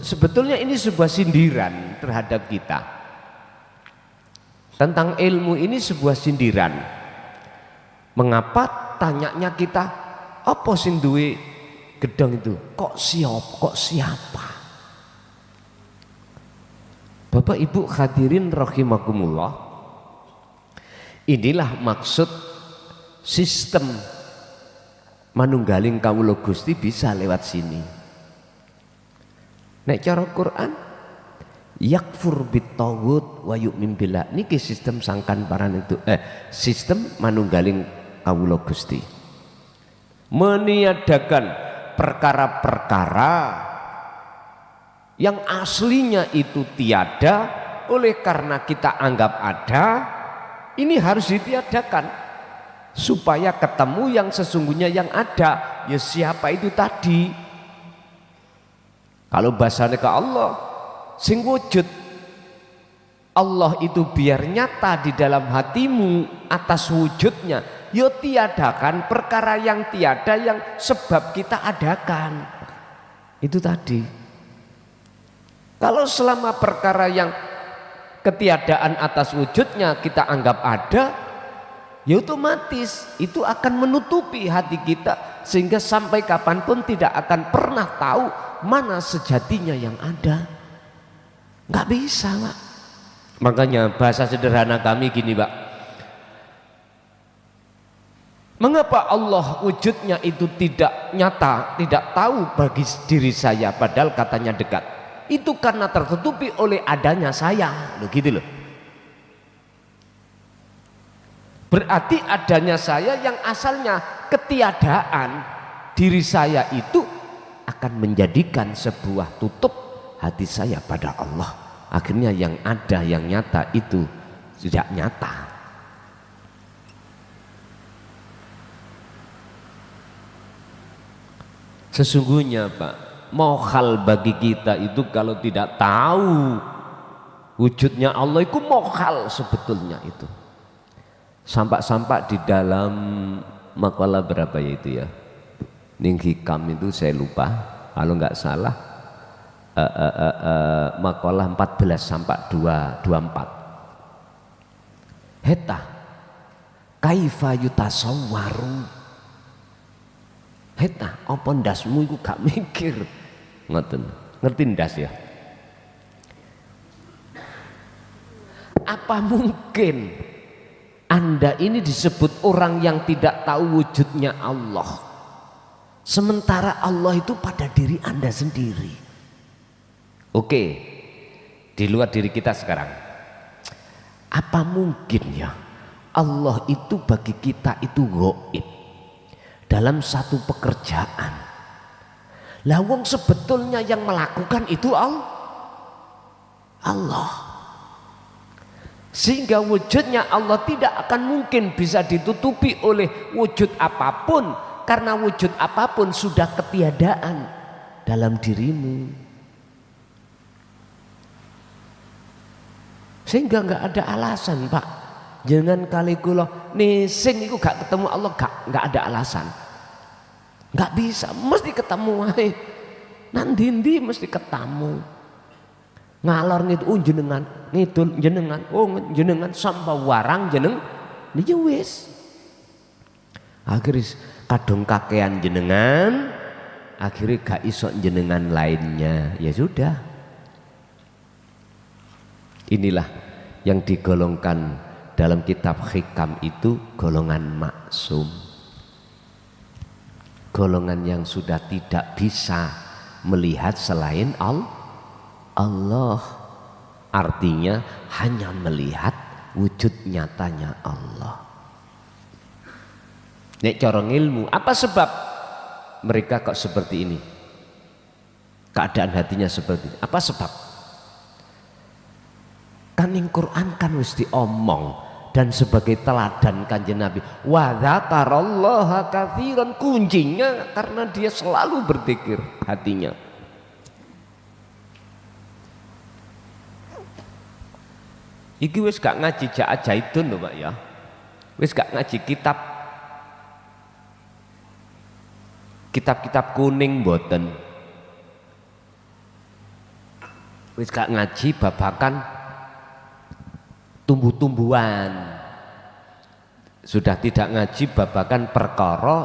Sebetulnya ini sebuah sindiran terhadap kita. Tentang ilmu ini sebuah sindiran. Mengapa tanyanya kita, apa sing duwe gedang itu? Kok siapa? Bapak Ibu hadirin rahimakumullah. Inilah maksud sistem manunggaling kawula Gusti bisa lewat sini. Nek cara Quran yakfur bitaghut wa yu'min billah niki sistem sangkan paran itu sistem manunggaling kawula Gusti. Meniadakan perkara-perkara yang aslinya itu tiada, oleh karena kita anggap ada, ini harus ditiadakan supaya ketemu yang sesungguhnya yang ada. Ya siapa itu tadi? Kalau bahasanya ke Allah sing wujud, Allah itu biar nyata di dalam hatimu atas wujudnya. Yo tiadakan perkara yang tiada yang sebab kita adakan. Itu tadi. Kalau selama perkara yang ketiadaan atas wujudnya kita anggap ada, ya otomatis itu akan menutupi hati kita sehingga sampai kapanpun tidak akan pernah tahu mana sejatinya yang ada. Nggak bisa, Pak. Makanya bahasa sederhana kami gini, Pak. Mengapa Allah wujudnya itu tidak nyata, tidak tahu bagi diri saya padahal katanya dekat? Itu karena tertutupi oleh adanya saya. Loh gitu loh. Berarti adanya saya yang asalnya ketiadaan diri saya itu akan menjadikan sebuah tutup hati saya pada Allah. Akhirnya yang ada, yang nyata itu tidak nyata. Sesungguhnya Pak, mohal bagi kita itu kalau tidak tahu wujudnya Allah itu mohal sebetulnya itu. Sampak-sampak di dalam makalah berapa ya itu ya? Ning hikam itu saya lupa, kalau nggak salah makalah 14 sampai 24. Heta kaifa yutasawwaru. Heta apa ndasmu iku gak mikir. Ngoten. Ngerti ndas ya? Apa mungkin Anda ini disebut orang yang tidak tahu wujudnya Allah? Sementara Allah itu pada diri Anda sendiri. Oke, di luar diri kita sekarang. Apa mungkin ya Allah itu bagi kita itu gaib dalam satu pekerjaan? Lah wong sebetulnya yang melakukan itu Allah. Sehingga wujudnya Allah tidak akan mungkin bisa ditutupi oleh wujud apapun. Karena wujud apapun sudah ketiadaan dalam dirimu. Sehingga nggak ada alasan, Pak. Jangan kali kula nising itu gak ketemu Allah, gak ada alasan. Nggak bisa, mesti ketemu wae. Nanti mesti ketemu. Ngalor ngidul jenengan, ngidul jenengan, jenengan sampai warang jeneng niki wis. Akhirnya kadung kakean jenengan, akhirnya gak iso jenengan lainnya. Ya sudah. Inilah yang digolongkan dalam kitab hikam itu golongan maksum. Golongan yang sudah tidak bisa melihat selain Allah. Artinya hanya melihat wujud nyatanya Allah. Nek corong ilmu, apa sebab mereka kok seperti ini? Keadaan hatinya seperti ini. Apa sebab? Kan ing Quran kan mesti omong dan sebagai teladan kanjeng Nabi. Wa dzakarallaha katsiran, kuncinya karena dia selalu berzikir hatinya. Iki wis gak ngaji Jaidun lho Pak ya. Wis gak ngaji kitab kuning mboten. Wis gak ngaji babakan tumbuh-tumbuhan. Sudah tidak ngaji babakan perkara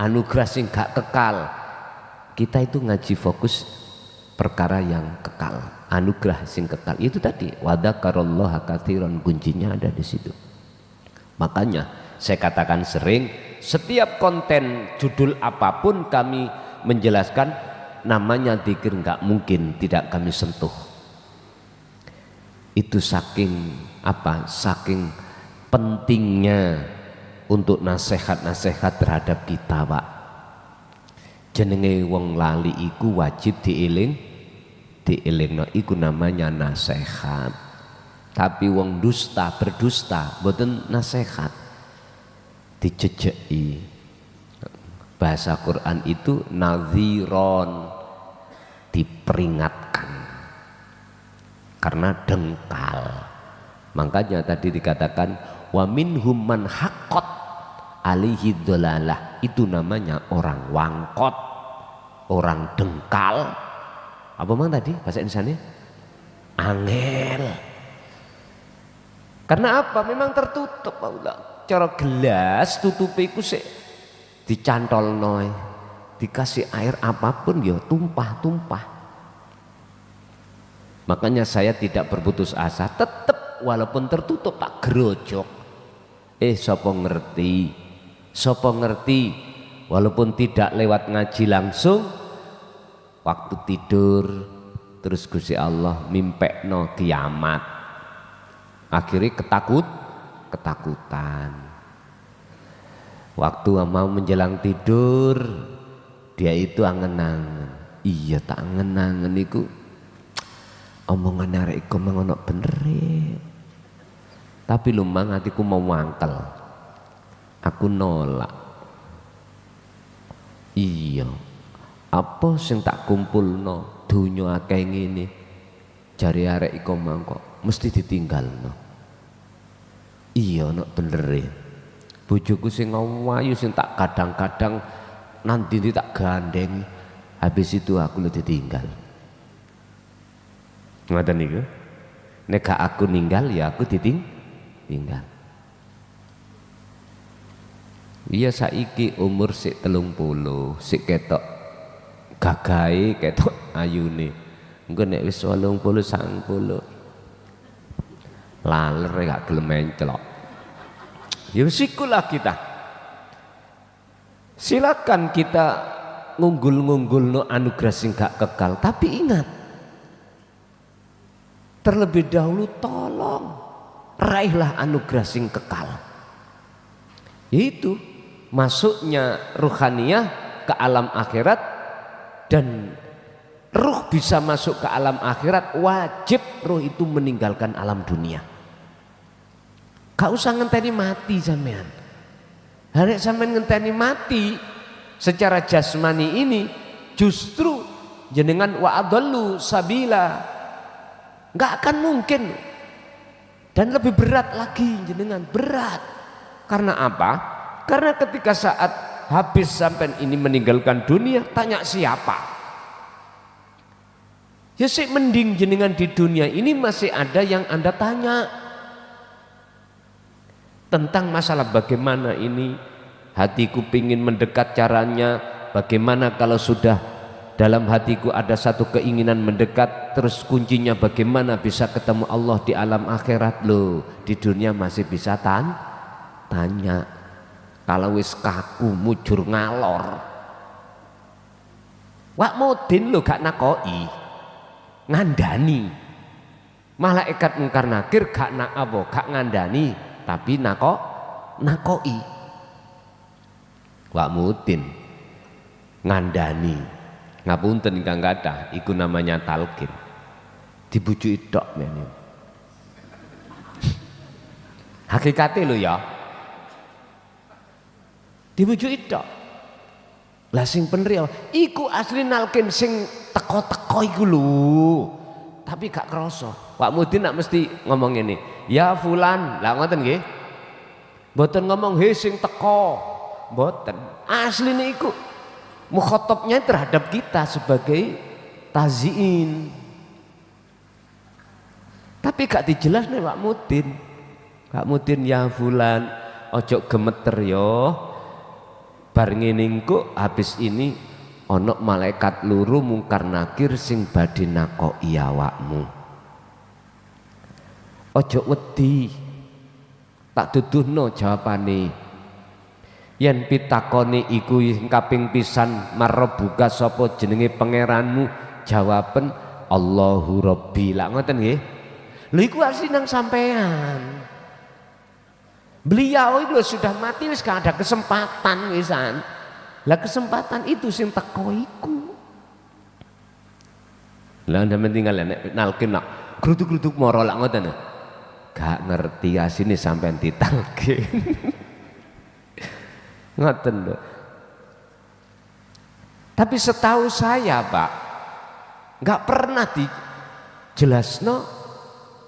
anugerah sing gak kekal. Kita itu ngaji fokus perkara yang kekal, anugerah sing kekal. Itu tadi wa dzakarallaha katsiran, kuncinya ada di situ. Makanya saya katakan sering, setiap konten judul apapun kami menjelaskan namanya zikir nggak mungkin tidak kami sentuh. Itu saking apa? Saking pentingnya untuk nasihat-nasihat terhadap kita, Pak. Jenenge wong lali iku wajib dielingno, iku namanya nasihat. Tapi wong dusta berdusta mboten nasihat, dijejeki. Bahasa Quran itu nadhiron, diperingatkan karena dengkal. Makanya tadi dikatakan wa minhum man haqqat alaihi dhalalah, itu namanya orang wangkot, orang dengkal. Apa mang tadi bahasa Indonesianya? Angel. Karena apa? Memang tertutup, Pak. Cara gelas tutupe iku sik dicantolno, dikasih air apapun ya tumpah-tumpah. Makanya saya tidak berputus asa, tetap walaupun tertutup tak gerojok. Sapa ngerti walaupun tidak lewat ngaji langsung, waktu tidur terus Gusti Allah mimpekno kiamat, akhirnya ketakutan. Waktu mau menjelang tidur dia itu angen-angen, iya tak angen-angen iku omongan arek iku mengono bener. Tapi lumang hatiku mau mangkel, aku nolak. Iya, apa sing tak kumpulno dunya akeh ngene, jare arek iku mangkok mesti ditinggalno. Iya nek bener. Bojoku sing ayu sing tak kadang-kadang nanti tak gandeng, habis itu aku lu ditinggal. Ngoten niku. Nek gak aku ninggal ya aku ditinggal. Iya saiki umur sik 30, sik ketok gagahe, ketok ayune. Engko nek wis 80 90 laler gak gelem mencelok. Ya wis ikulah kita. Silakan kita ngunggul-ngunggulno anugerah sing gak kekal, tapi ingat terlebih dahulu tolong raihlah anugerah sing kekal. Yaitu masuknya ruhaniyah ke alam akhirat, dan ruh bisa masuk ke alam akhirat wajib ruh itu meninggalkan alam dunia. Gak usah ngenteni mati sampean. Hari sampean ngenteni mati secara jasmani ini justru jenengan wa adallu sabila, gak akan mungkin. Dan lebih berat lagi jenengan, berat. Karena apa? Karena ketika saat habis sampean ini meninggalkan dunia, tanya siapa? Ya sih mending jenengan di dunia ini masih ada yang Anda tanya tentang masalah bagaimana ini hatiku pingin mendekat caranya, bagaimana kalau sudah dalam hatiku ada satu keinginan mendekat, terus kuncinya bagaimana bisa ketemu Allah di alam akhirat. Loh, di dunia masih bisa tanya. Kalau wis kaku mujur ngalor, wak mudin lo gak nakoi ngandani, malaikat mungkar nakir gak ngandani, tapi nakoi. Wak mudin ngandani, ngapunten ingkang kathah, iku namanya talqin. Dibujuki tok men. Hakikate lho ya. Dibujuki tok. Lah sing bener ya iku asli nalkin sing teko-teko iku lho. Tapi gak krasa. Pak Mudin nak mesti ngomong ini, ya fulan. Lah ngoten nggih. Mboten ngomong he sing teko. Mboten. Asline iku mukhatabnya terhadap kita sebagai taziin. Tapi gak dijelas nih Pak Mudin. Pak Mudin ya fulan, ojo gemeter yo. Bar ngene engko habis ini ana malaikat loro mungkar nakir sing badhe nakoki awakmu. Ojo wedi. Tak duduhno jawabane. Yen pitakone iku sing kaping pisan marbuka sapa jenenge pangeranmu, jawaben Allahu Rabbi. Lah ngoten nggih. Lha iku asli nang sampean. Beliau itu sudah mati wis gak ada kesempatan wisan. Lah kesempatan itu sing teko iku. Lah ndak tinggal nek nalkin nak grutuk-grutuk moro lak ngoten. Gak ngerti asine sampean ditalkin. Ngoten lho. Tapi setahu saya, Pak, enggak pernah dijelasno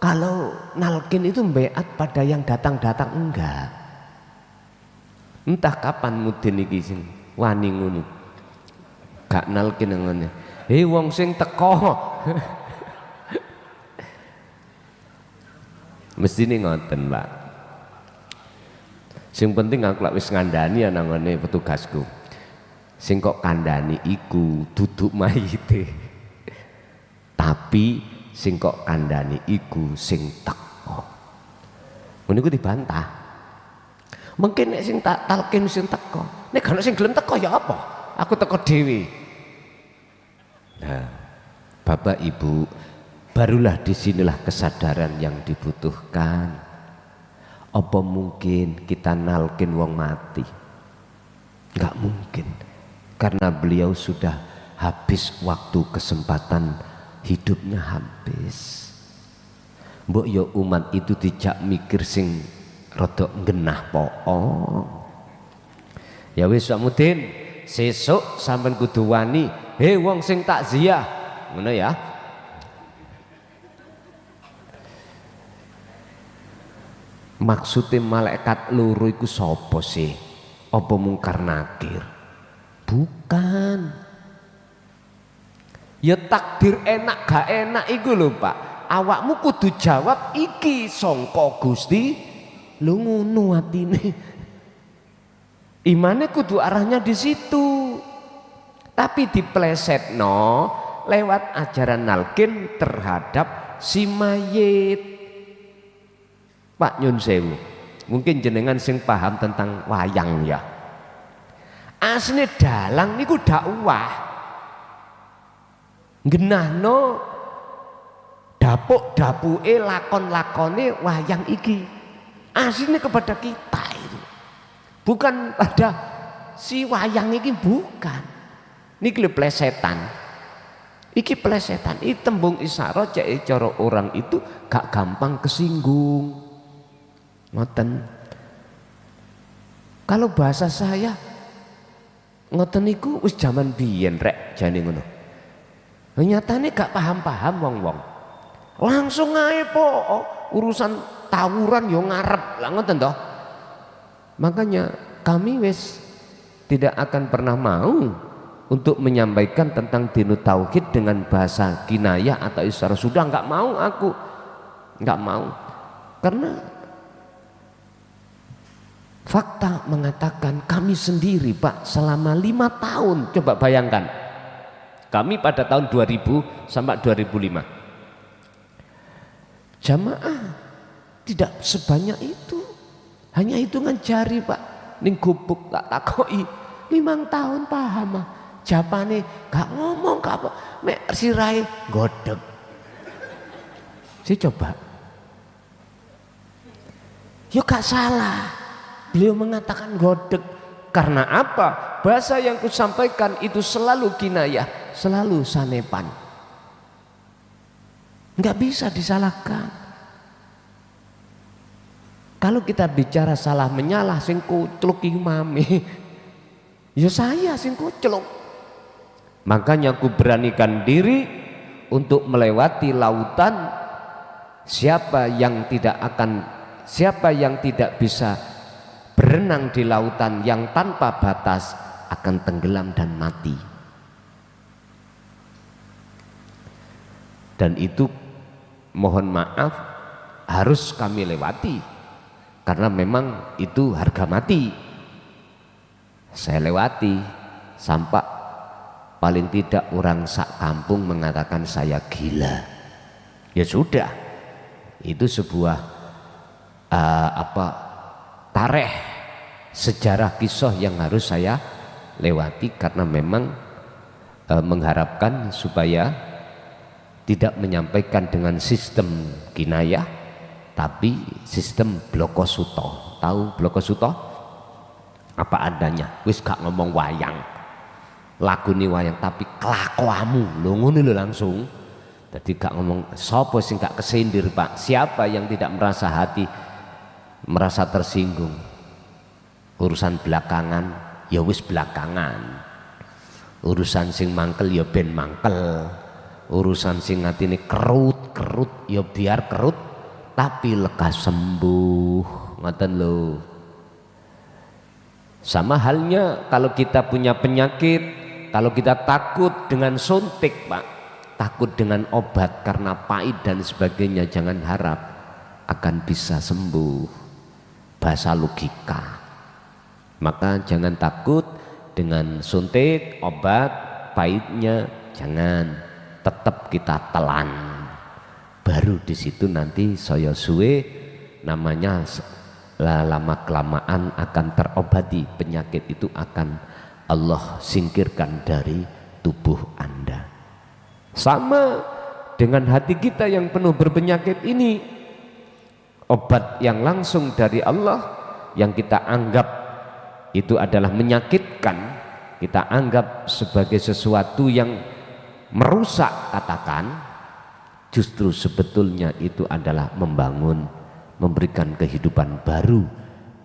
kalau nalkin itu beat pada yang datang-datang, enggak. Entah kapan Mudin iki sing wani ngono. Gak nalkin ngene. Hei wong sing teko. Mestine ngoten, Pak. Sing penting aku lak wis ngandani nang ngene petugasku. Sing kok kandhani iku duduk mayite. Tapi sing kok kandhani iku sing teko. Ngono iku dibantah. Mungkin nek sing tak talkin sing teko. Nek gak sing gelem teko ya apa? Aku teko dhewe. Nah, Bapak Ibu, barulah disinilah kesadaran yang dibutuhkan. Apa mungkin kita nalkin wong mati? Enggak mungkin. Karena beliau sudah habis waktu kesempatan hidupnya habis. Mbok yo umat itu dijak mikir sing rada genah poong. Ya wis Pak Mudin, sesuk sampean kudu wani, he wong sing takziah. Ngono ya. Maksudnya malaikat loro iku sapa sih? Apa mungkar nakir? Bukan. Ya takdir enak gak enak iku lho Pak. Awakmu kudu jawab iki sangka Gusti. Lho ngono atine. Imane kudu arahnya di situ. Tapi diplesetno lewat ajaran nalkin terhadap si mayit. Pak nyun sewu. Mungkin jenengan sing paham tentang wayang ya. Asline dalang niku dakwah. Genahno dapuk-dapuke lakon-lakone wayang iki. Asline kepada kita itu. Bukan pada si wayang iki, bukan. Niki lho plesetan. Iki plesetan. Iki tembung isyarat cek cara orang itu gak gampang kesinggung. Ngoten. Kalau bahasa saya ngoten niku wis jaman biyen rek jane ngono. Nyatane gak paham-paham wong-wong. Langsung ae po urusan tawuran yo ngarep lah ngoten toh. Makanya kami wis tidak akan pernah mau untuk menyampaikan tentang dinu tauhid dengan bahasa kinayah atau isyarah. Sudah nggak mau aku, nggak mau, karena fakta mengatakan kami sendiri Pak selama 5 tahun, coba bayangkan, kami pada tahun 2000 sampai 2005 jamaah tidak sebanyak itu, hanya hitungan jari Pak. Ning gubuk tak takoki 5 tahun paham mah. Japane gak ngomong gak apa, mek sirahe godheg. Si coba. Yo gak salah. Beliau mengatakan godheg karena apa? Bahasa yang kusampaikan itu selalu kinayah, selalu sanepan. Enggak bisa disalahkan. Kalau kita bicara salah menyalah sing kucluk imame, ya saya sing kucluk. Makanya aku beranikan diri untuk melewati lautan. Siapa yang tidak bisa berenang di lautan yang tanpa batas akan tenggelam dan mati. Dan itu mohon maaf harus kami lewati karena memang itu harga mati. Saya lewati sampai paling tidak orang sak kampung mengatakan saya gila. Ya sudah, itu sebuah tarikh sejarah kisah yang harus saya lewati karena memang mengharapkan supaya tidak menyampaikan dengan sistem kinayah tapi sistem blokosuto. Tahu blokosuto? Apa adanya, wis gak ngomong wayang, lagune wayang tapi kelakuamu lho, ngono lho langsung. Jadi gak ngomong sapa sing gak kesindir Pak, siapa yang tidak merasa tersinggung. Urusan belakangan ya wis belakangan, urusan sing mangkel ya ben mangkel, urusan sing atine kerut ya biar kerut tapi lekas sembuh, ngoten lho. Sama halnya kalau kita punya penyakit, kalau kita takut dengan suntik Pak, takut dengan obat karena pahit dan sebagainya, jangan harap akan bisa sembuh. Bahasa logika. Maka jangan takut dengan suntik, obat, pahitnya jangan, tetap kita telan. Baru di situ nanti saya suwe namanya lama kelamaan akan terobati, penyakit itu akan Allah singkirkan dari tubuh Anda. Sama dengan hati kita yang penuh berpenyakit ini, obat yang langsung dari Allah yang kita anggap itu adalah menyakitkan, kita anggap sebagai sesuatu yang merusak, katakan, justru sebetulnya itu adalah membangun, memberikan kehidupan baru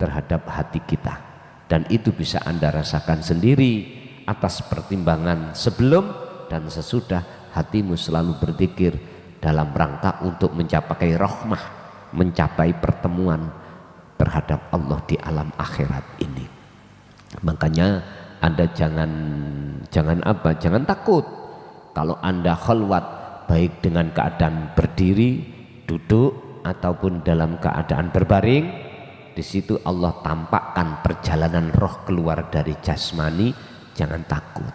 terhadap hati kita. Dan itu bisa Anda rasakan sendiri atas pertimbangan sebelum dan sesudah hatimu selalu berzikir dalam rangka untuk mencapai rahmah, mencapai pertemuan terhadap Allah di alam akhirat ini. Makanya Anda jangan takut kalau Anda khalwat, baik dengan keadaan berdiri, duduk ataupun dalam keadaan berbaring. Di situ Allah tampakkan perjalanan roh keluar dari jasmani. Jangan takut,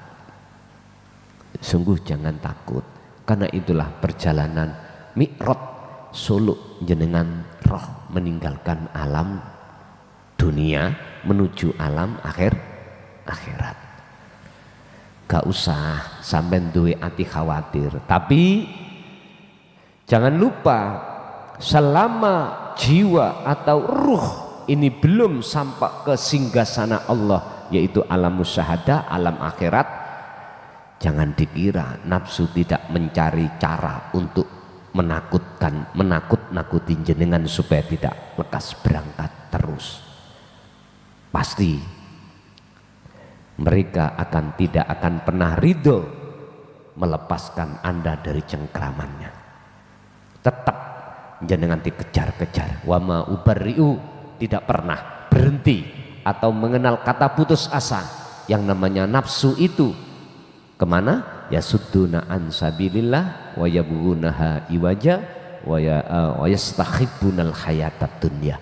sungguh jangan takut, karena itulah perjalanan mi'raj suluk jenengan roh meninggalkan alam dunia menuju alam akhirat. Gak usah sampai duwe ati khawatir, tapi jangan lupa selama jiwa atau ruh ini belum sampai ke singgasana Allah, yaitu alam musyahadah, alam akhirat, jangan dikira nafsu tidak mencari cara untuk menakut-nakutin jenengan supaya tidak lekas berangkat terus. Pasti mereka tidak akan pernah ridho melepaskan Anda dari cengkramannya. Tetap jenengan dikejar-kejar. Wa ma ubarri'u, tidak pernah berhenti atau mengenal kata putus asa. Yang namanya nafsu itu kemana? Yasudduna an sabilillah wa yabghunaha iwaja wa yastahibbunal hayatad dunya.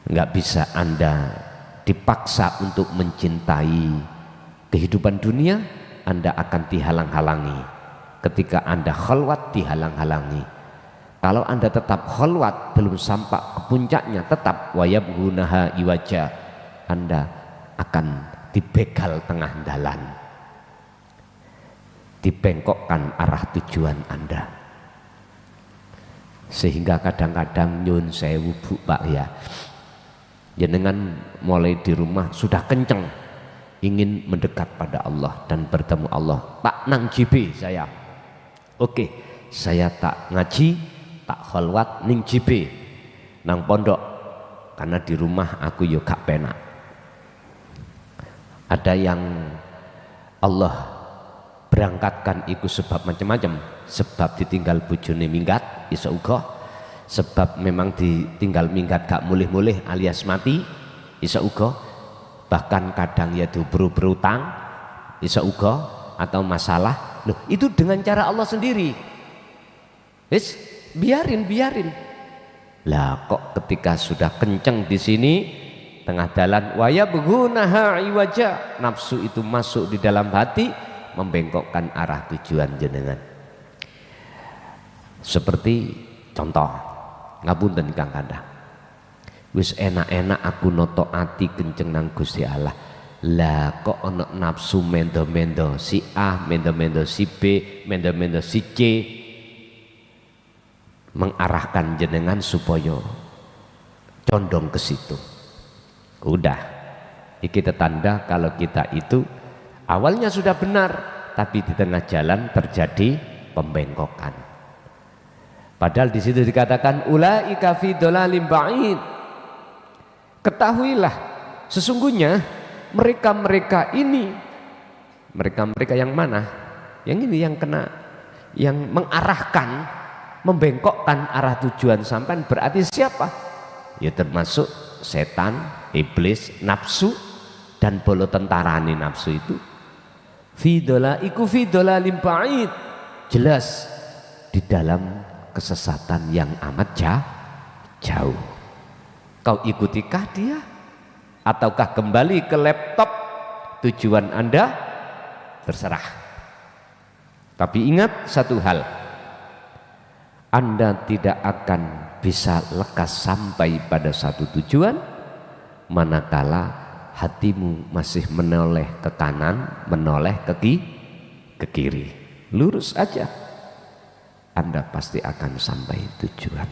Enggak bisa Anda dipaksa untuk mencintai kehidupan dunia, Anda akan dihalang-halangi. Ketika Anda khalwat, dihalang-halangi. Kalau Anda tetap khalwat, belum sampai ke puncaknya, tetap wayabghunaha iwaja, Anda akan dibegal tengah jalan, dibengkokkan arah tujuan Anda. Sehingga kadang-kadang nyun sewu Bu Pak ya, jenengan mulai di rumah sudah kenceng ingin mendekat pada Allah dan bertemu Allah. Tak nang JB saya, oke, saya tak ngaji, tak khalwat ning JB nang pondok, karena di rumah aku yo gak penak. Ada yang Allah berangkatkan iku sebab macam-macam, sebab ditinggal bojone minggat iso uga, sebab memang ditinggal minggat gak mulih-mulih alias mati iso uga, bahkan kadang ya berutang iso uga, atau masalah. Loh, itu dengan cara Allah sendiri. Wis biarin. Lah kok ketika sudah kenceng di sini tengah jalan waya begunaha iwaja, nafsu itu masuk di dalam hati membengkokkan arah tujuan jenengan. Seperti contoh, ngapunten Kang Kandang, wis enak-enak aku noto ati kenceng nang Gusti Allah, lah kok ono nafsu mendo-mendo si A, mendo-mendo si B, mendo-mendo si C, mengarahkan jenengan supaya condong ke situ. Udah, iki tanda kalau kita itu awalnya sudah benar, tapi di tengah jalan terjadi pembengkokan. Padahal di situ dikatakan ulaika fi dhalalim ba'id. Ketahuilah sesungguhnya mereka-mereka ini, mereka-mereka yang mana? Yang ini yang kena, yang mengarahkan, membengkokkan arah tujuan sampean, berarti siapa? Ya termasuk setan, iblis, nafsu, dan bolo tentarane nafsu itu. Fi dhalalim ba'id, jelas di dalam kesesatan yang amat jauh. Kau ikutikah dia ataukah kembali ke laptop? Tujuan Anda terserah. Tapi ingat satu hal, Anda tidak akan bisa lekas sampai pada satu tujuan manakala hatimu masih menoleh ke kanan, menoleh ke kiri. Lurus aja, Anda pasti akan sampai tujuan.